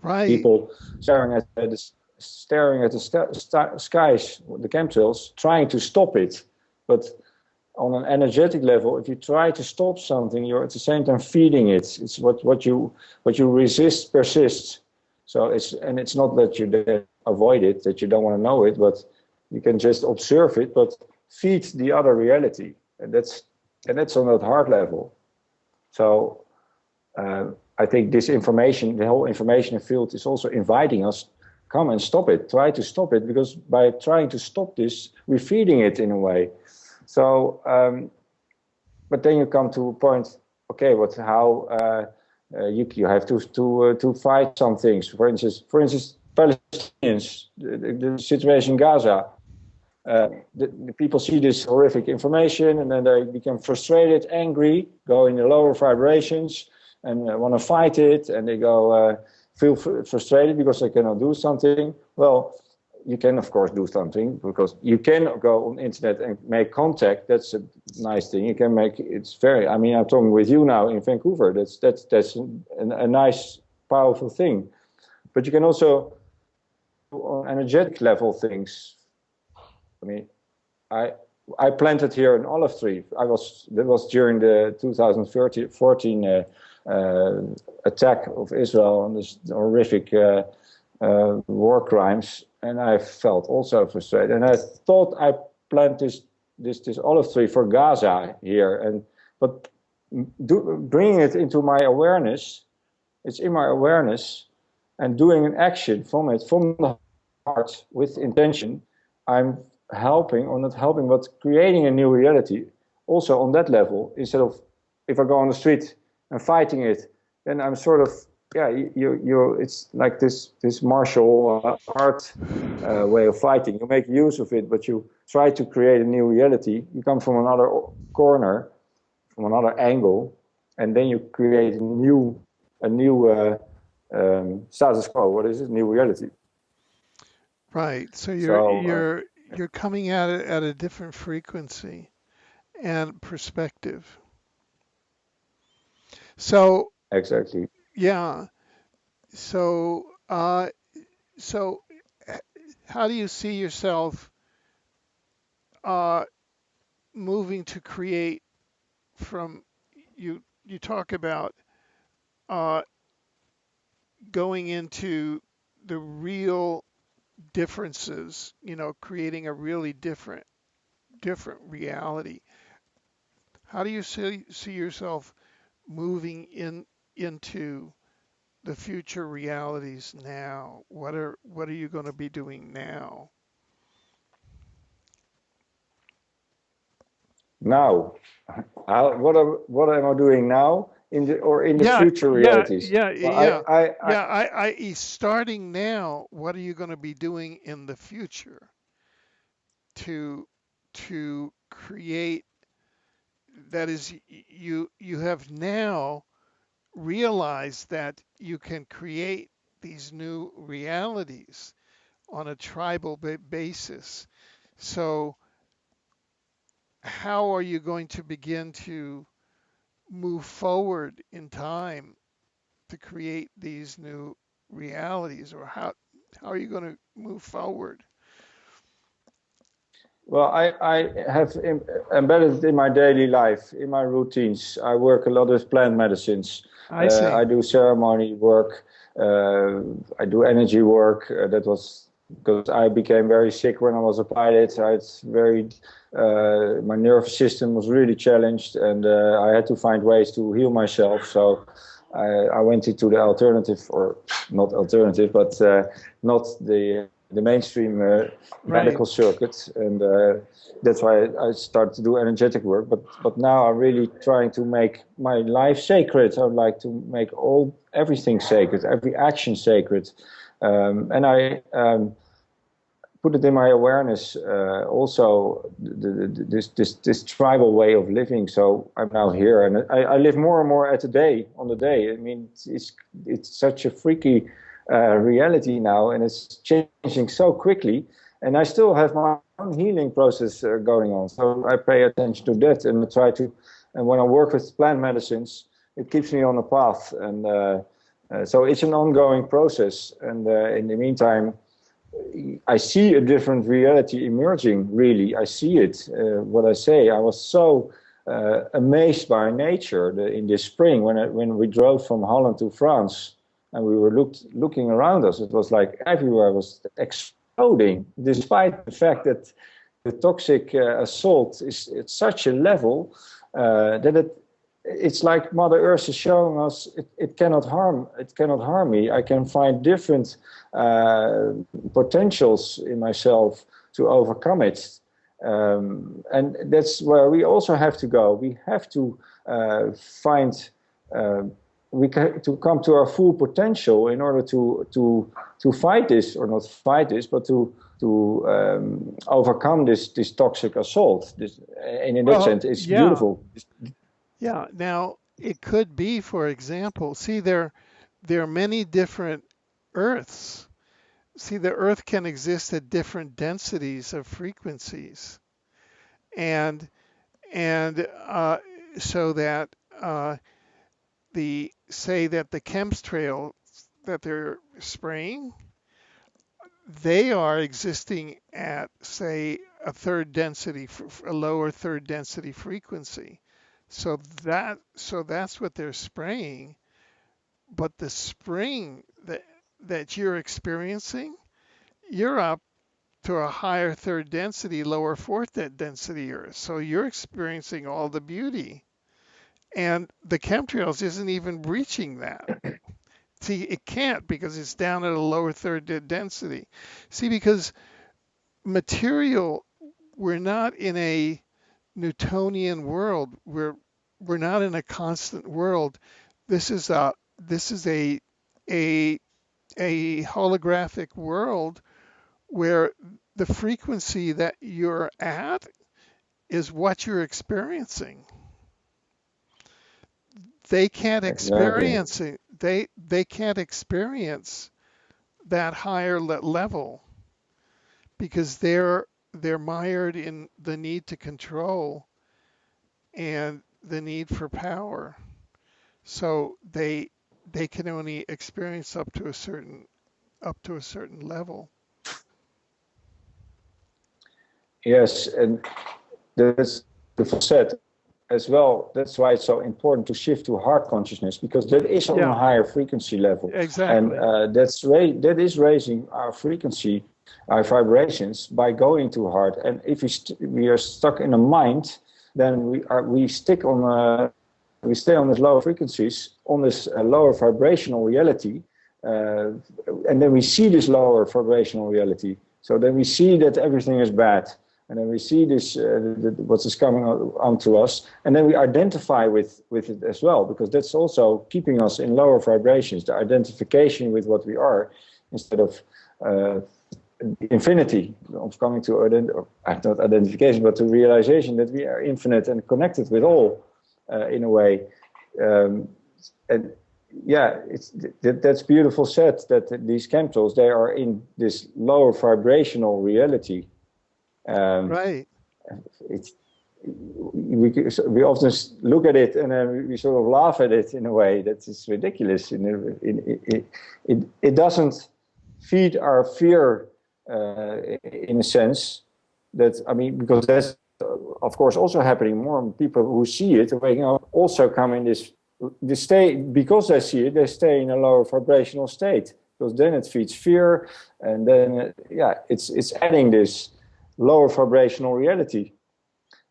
Right. People staring at the skies, the chemtrails, trying to stop it. But on an energetic level, if you try to stop something, you're at the same time feeding it. It's what you resist persists. So it's not that you avoid it, that you don't want to know it, but you can just observe it, but feed the other reality, and that's on that heart level. So I think this information, the whole information field, is also inviting us, come and stop it, try to stop it, because by trying to stop this, we're feeding it in a way. So, but then you come to a point. Okay, how you have to fight some things. For instance, Palestinians, the situation in Gaza. The people see this horrific information, and then they become frustrated, angry, go in the lower vibrations, and want to fight it, and they go feel frustrated because they cannot do something. Well, you can of course do something, because you can go on the internet and make contact. That's a nice thing. You can make I mean, I'm talking with you now in Vancouver. That's a nice, powerful thing. But you can also do on energetic level things. I mean, I planted here an olive tree. That was during the 2014 attack of Israel on this horrific war crimes, and I felt also frustrated. And I thought I planted this olive tree for Gaza here, but bringing it into my awareness, it's in my awareness, and doing an action from the heart with intention, I'm helping, or not helping, but creating a new reality also on that level. Instead of, if I go on the street and fighting it, then I'm sort of, it's like this martial art way of fighting. You make use of it, but you try to create a new reality. You come from another corner, from another angle, and then you create a new status quo. What is it? New reality. Right. So you're coming at it at a different frequency and perspective. So exactly. yeah. So so how do you see yourself moving to create from you talk about uh, going into the real differences, creating a really different reality. How do you see yourself moving into the future realities now? What are you going to be doing now? Now, what am I doing now in the Yeah, future yeah, realities? yeah, Well, yeah. I Yeah, starting now, what are you going to be doing in the future to create, that is, you have now realized that you can create these new realities on a tribal basis. So how are you going to begin to move forward in time to create these new realities, or how are you going to move forward? Well, I have embedded it in my daily life, in my routines. I work a lot with plant medicines. I see. I do ceremony work. I do energy work. That was because I became very sick when I was a pilot. My nerve system was really challenged, and I had to find ways to heal myself. So I went into the alternative, or not alternative, but not the mainstream Right. medical circuit, and that's why I started to do energetic work. But now I'm really trying to make my life sacred. I would like to make everything sacred, every action sacred, and I put it in my awareness. Also, this tribal way of living. So I'm now here, and I live more and more on the day. I mean, it's such a freaky reality now, and it's changing so quickly. And I still have my own healing process going on. So I pay attention to that, and I try to. And when I work with plant medicines, it keeps me on a path, and so it's an ongoing process. And in the meantime, I see a different reality emerging. Really, I see it. What I say, I was so amazed by nature in this spring when we drove from Holland to France, and we were looking around us. It was like everywhere was exploding, despite the fact that the toxic assault is at such a level that it's like Mother Earth is showing us it cannot harm me. I can find different potentials in myself to overcome it. And that's where we also have to go. We have to find to come to our full potential in order to fight this, or not fight this, but to overcome this toxic assault. And in that Well, sense, it's yeah, beautiful. yeah. Now, it could be, for example, see, there are many different Earths. See, the Earth can exist at different densities of frequencies, and so that the say that the chemtrails that they're spraying, they are existing at, say, a lower third density frequency. So that's what they're spraying. But the spring that you're experiencing, you're up to a higher third density, lower fourth density Earth. So you're experiencing all the beauty. And the chemtrails isn't even reaching that. See, it can't because it's down at a lower third density. See, because material, we're not in a Newtonian world. We're not in a constant world. This is a a holographic world where the frequency that you're at is what you're experiencing. They can't Exactly. experience it. They can't experience that higher level because they're mired in the need to control and the need for power. So they can only experience up to a certain level. Yes, and that's the facet. as well. That's why it's so important to shift to heart consciousness, because that is on a higher frequency level. Exactly. And that is raising our frequency, our vibrations, by going to heart. And if we are stuck in a mind, then we stay on these lower frequencies, on this lower vibrational reality, and then we see this lower vibrational reality. So then we see that everything is bad, and then we see this what is coming onto us, and then we identify with it as well, because that's also keeping us in lower vibrations. The identification with what we are, instead of infinity, of coming to not identification, but the realization that we are infinite and connected with all, in a way. And yeah, that's beautiful said, that these chemtrails, they are in this lower vibrational reality. Right. We often look at it and then we sort of laugh at it in a way that is ridiculous. It doesn't feed our fear, in a sense. That, I mean, because that's of course also happening. More people who see it waking up also come in this state, because they see it, they stay in a lower vibrational state, because then it feeds fear, and then it's adding this lower vibrational reality.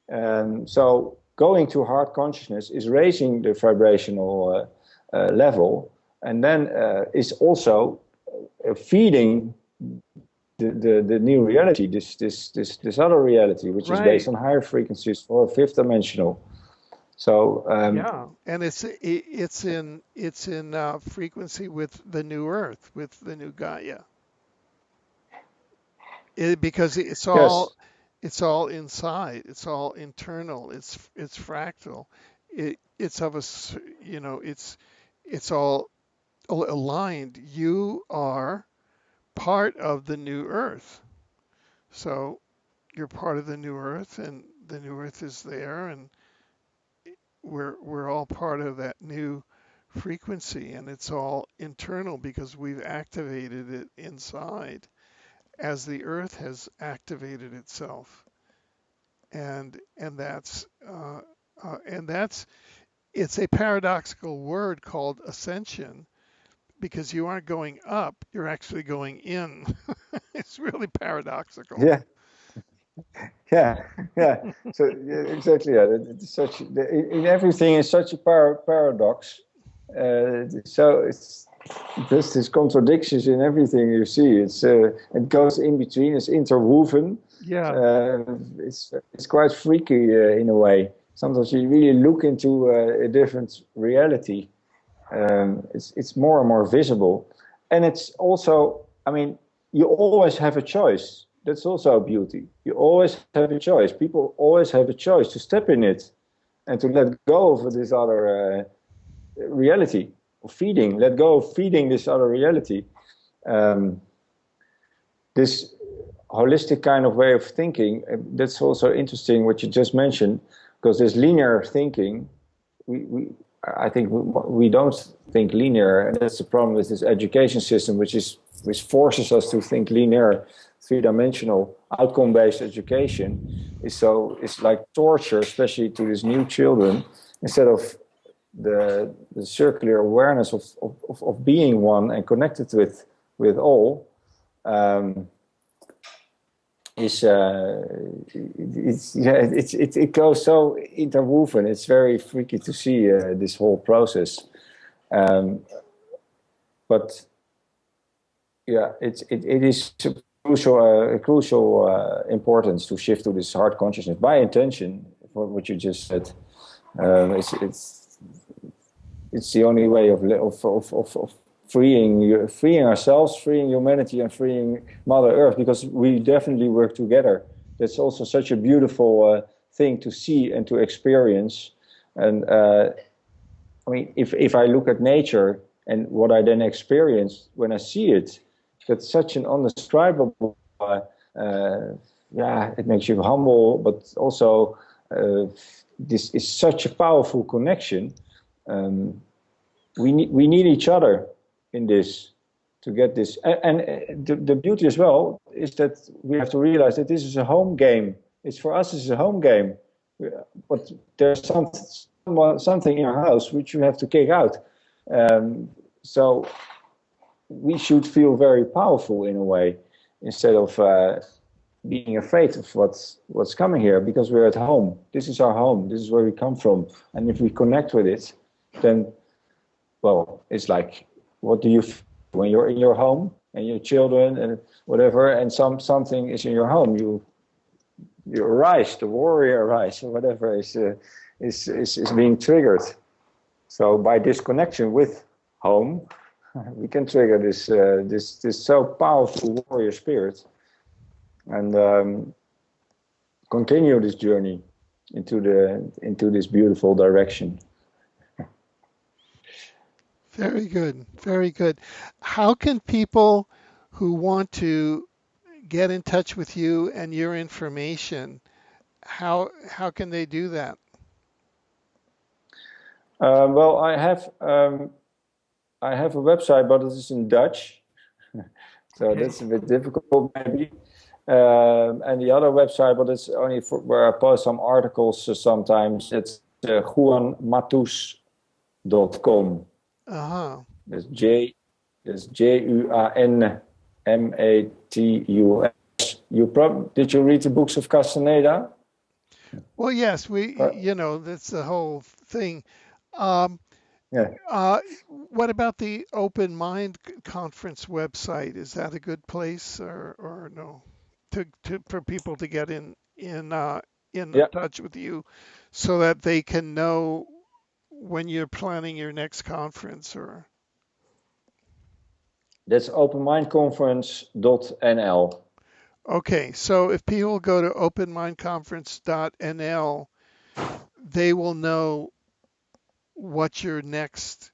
And so going to heart consciousness is raising the vibrational level, and then is also feeding the new reality, this other reality, which is based on higher frequencies for fifth dimensional. So and it's in frequency with the new Earth, with the new Gaia, because it's all inside, it's all internal, it's fractal, it's of a, it's all aligned. You are part of the new Earth, so you're part of the new Earth, and the new Earth is there, and we're all part of that new frequency, and it's all internal because we've activated it inside as the Earth has activated itself. And that's it's a paradoxical word called ascension, because you aren't going up, you're actually going in. It's really paradoxical. Yeah. So exactly, it's such, in everything is such a paradox. So there's these contradictions in everything you see. It goes in between. It's interwoven. It's quite freaky in a way. Sometimes you really look into a different reality. It's more and more visible, and it's also, I mean, you always have a choice. That's also a beauty. You always have a choice. People always have a choice to step in it and to let go of this other reality of feeding. Let go of feeding this other reality. This holistic kind of way of thinking, that's also interesting what you just mentioned, because this linear thinking, I think we don't think linear, and that's the problem with this education system, which forces us to think linear, three-dimensional, outcome-based education. It's like torture, especially to these new children, instead of the circular awareness of being one and connected with all. It goes so interwoven. It's very freaky to see this whole process, but yeah, it is crucial importance to shift to this heart consciousness by intention. For what you just said, it's the only way of freeing ourselves, freeing humanity, and freeing Mother Earth, because we definitely work together. That's also such a beautiful thing to see and to experience. And I mean, if I look at nature and what I then experience when I see it, that's such an undescribable, it makes you humble, but also this is such a powerful connection. We need each other in this to get this. And the beauty as well is that we have to realize that this is a home game. It's for us, it's a home game. but there's something in your house which you have to kick out. So we should feel very powerful in a way, instead of being afraid of what's coming here, because we're at home. This is our home. This is where we come from. And if we connect with it, then, well, it's like, what do you feel when you're in your home and your children and whatever, and something is in your home? You arise, the warrior arise, or whatever is being triggered. So by this connection with home, we can trigger this so powerful warrior spirit, and continue this journey into this beautiful direction. Very good, very good. How can people who want to get in touch with you and your information, how can they do that? Well, I have a website, but it is in Dutch, so Okay. that's a bit difficult maybe. And the other website, but it's only for where I post some articles sometimes. It's juanmatus.com. Uh-huh. That's JUANMATUS. Did you read the books of Castaneda? Well, yes, that's the whole thing. Um, Yeah. what about the Open Mind Conference website? Is that a good place, or no, for people to get in Yeah. touch with you, so that they can know when you're planning your next conference? Or That's openmindconference.nl. okay, so if people go to openmindconference.nl, they will know what your next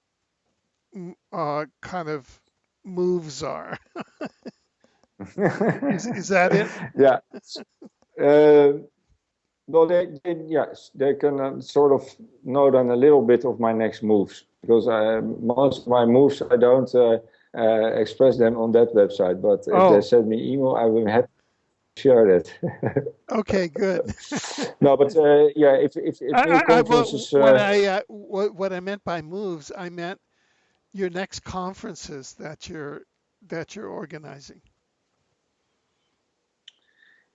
kind of moves are. Is that it? Yeah. Well, they can sort of know then a little bit of my next moves, because most of my moves I don't express them on that website. But if they send me email, I will have to share that. Okay, good. No, but if new conferences. What I meant by moves, I meant your next conferences that you're organizing.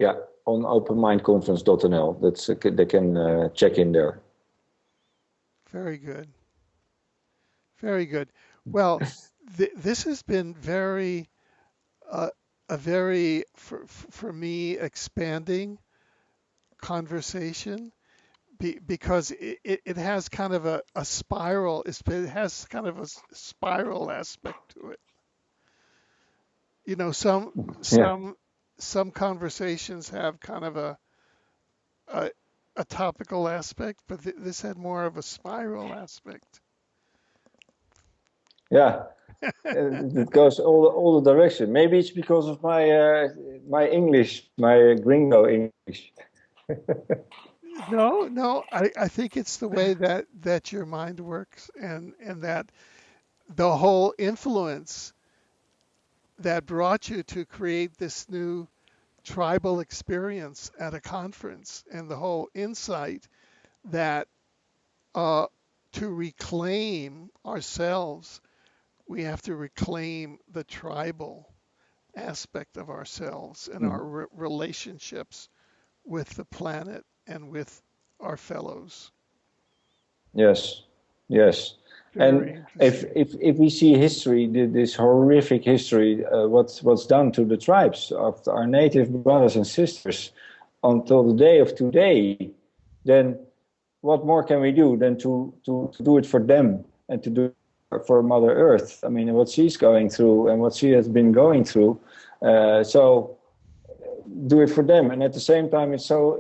Yeah, on openmindconference.nl. That's they can check in there. Very good. Very good. Well, this has been a very for me expanding conversation, because it has kind of a spiral. It has kind of a spiral aspect to it. You know, Yeah. some conversations have kind of a, a topical aspect, but this had more of a spiral aspect. Yeah. It goes all the direction. Maybe it's because of my English, my gringo English. No, I think it's the way that your mind works, and that the whole influence that brought you to create this new tribal experience at a conference, and the whole insight that uh, to reclaim ourselves, we have to reclaim the tribal aspect of ourselves and our relationships with the planet and with our fellows. Yes, yes. Very And interesting. if we see history, this horrific history, what's done to the tribes of our native brothers and sisters until the day of today, then what more can we do than to do it for them and to do it for Mother Earth? I mean, what she's going through and what she has been going through. So do it for them, and at the same time, it's so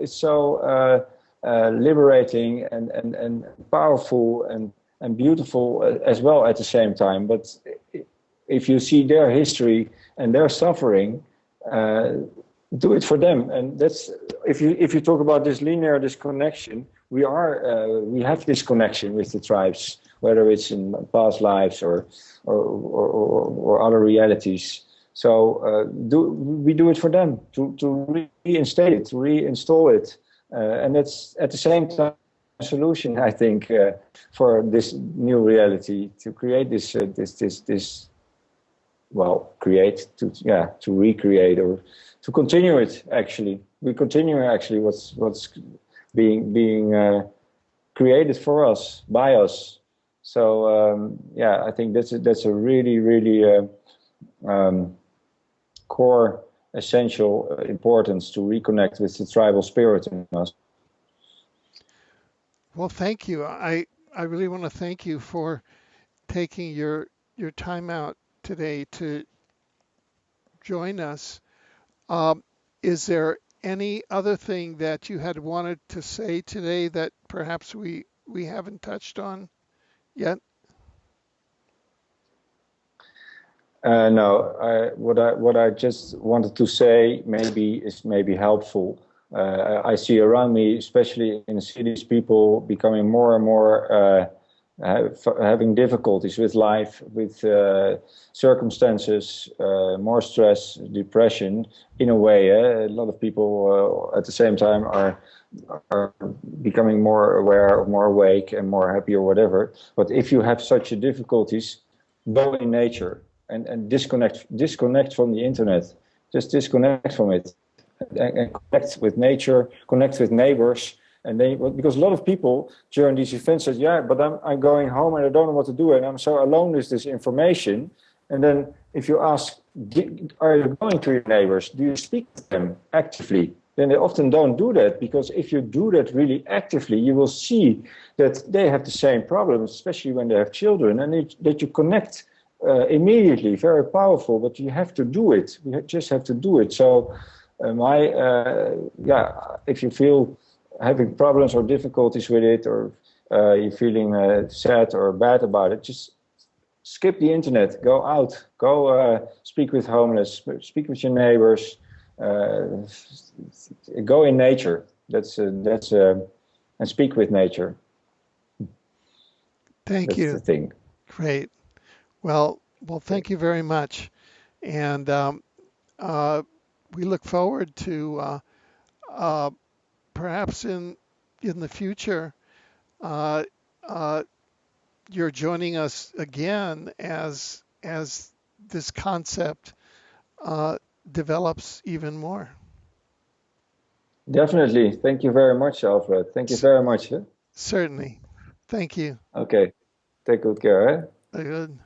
liberating and powerful and beautiful as well at the same time. But if you see their history and their suffering, do it for them. And that's if you talk about this connection, we have this connection with the tribes, whether it's in past lives or other realities. So we do it for them to reinstate it, to reinstall it, and it's at the same time a solution, I think, for this new reality, to create this create, to recreate, or to continue it. Actually, we continue actually what's being created for us, by us. So I think that's a really core, essential importance to reconnect with the tribal spirit in us. Well, thank you. I really want to thank you for taking your time out today to join us. Is there any other thing that you had wanted to say today that perhaps we haven't touched on yet? No, what I just wanted to say is maybe helpful. I see around me, especially in cities, people becoming more and more having difficulties with life, with circumstances, more stress, depression. In a way, a lot of people at the same time are becoming more aware, more awake, and more happy, or whatever. But if you have such a difficulties, go in nature and disconnect from the internet. Just disconnect from it and connect with nature, connect with neighbors. And then, because a lot of people during these events said, yeah, but I'm going home and I don't know what to do, and I'm so alone with this information. And then if you ask, are you going to your neighbors? Do you speak to them actively? Then they often don't do that, because if you do that really actively, you will see that they have the same problems, especially when they have children, and that you connect immediately. Very powerful, but you have to do it. You just have to do it. So if you feel having problems or difficulties with it, or you're feeling sad or bad about it, just skip the internet, go out, go speak with homeless, speak with your neighbors, go in nature. That's and speak with nature. Thank you. That's the thing. Great. Well, thank you very much. And we look forward to perhaps in the future, you're joining us again as this concept develops even more. Definitely. Thank you very much, Alfred. Thank you very much. Certainly. Thank you. Okay. Take good care. Good.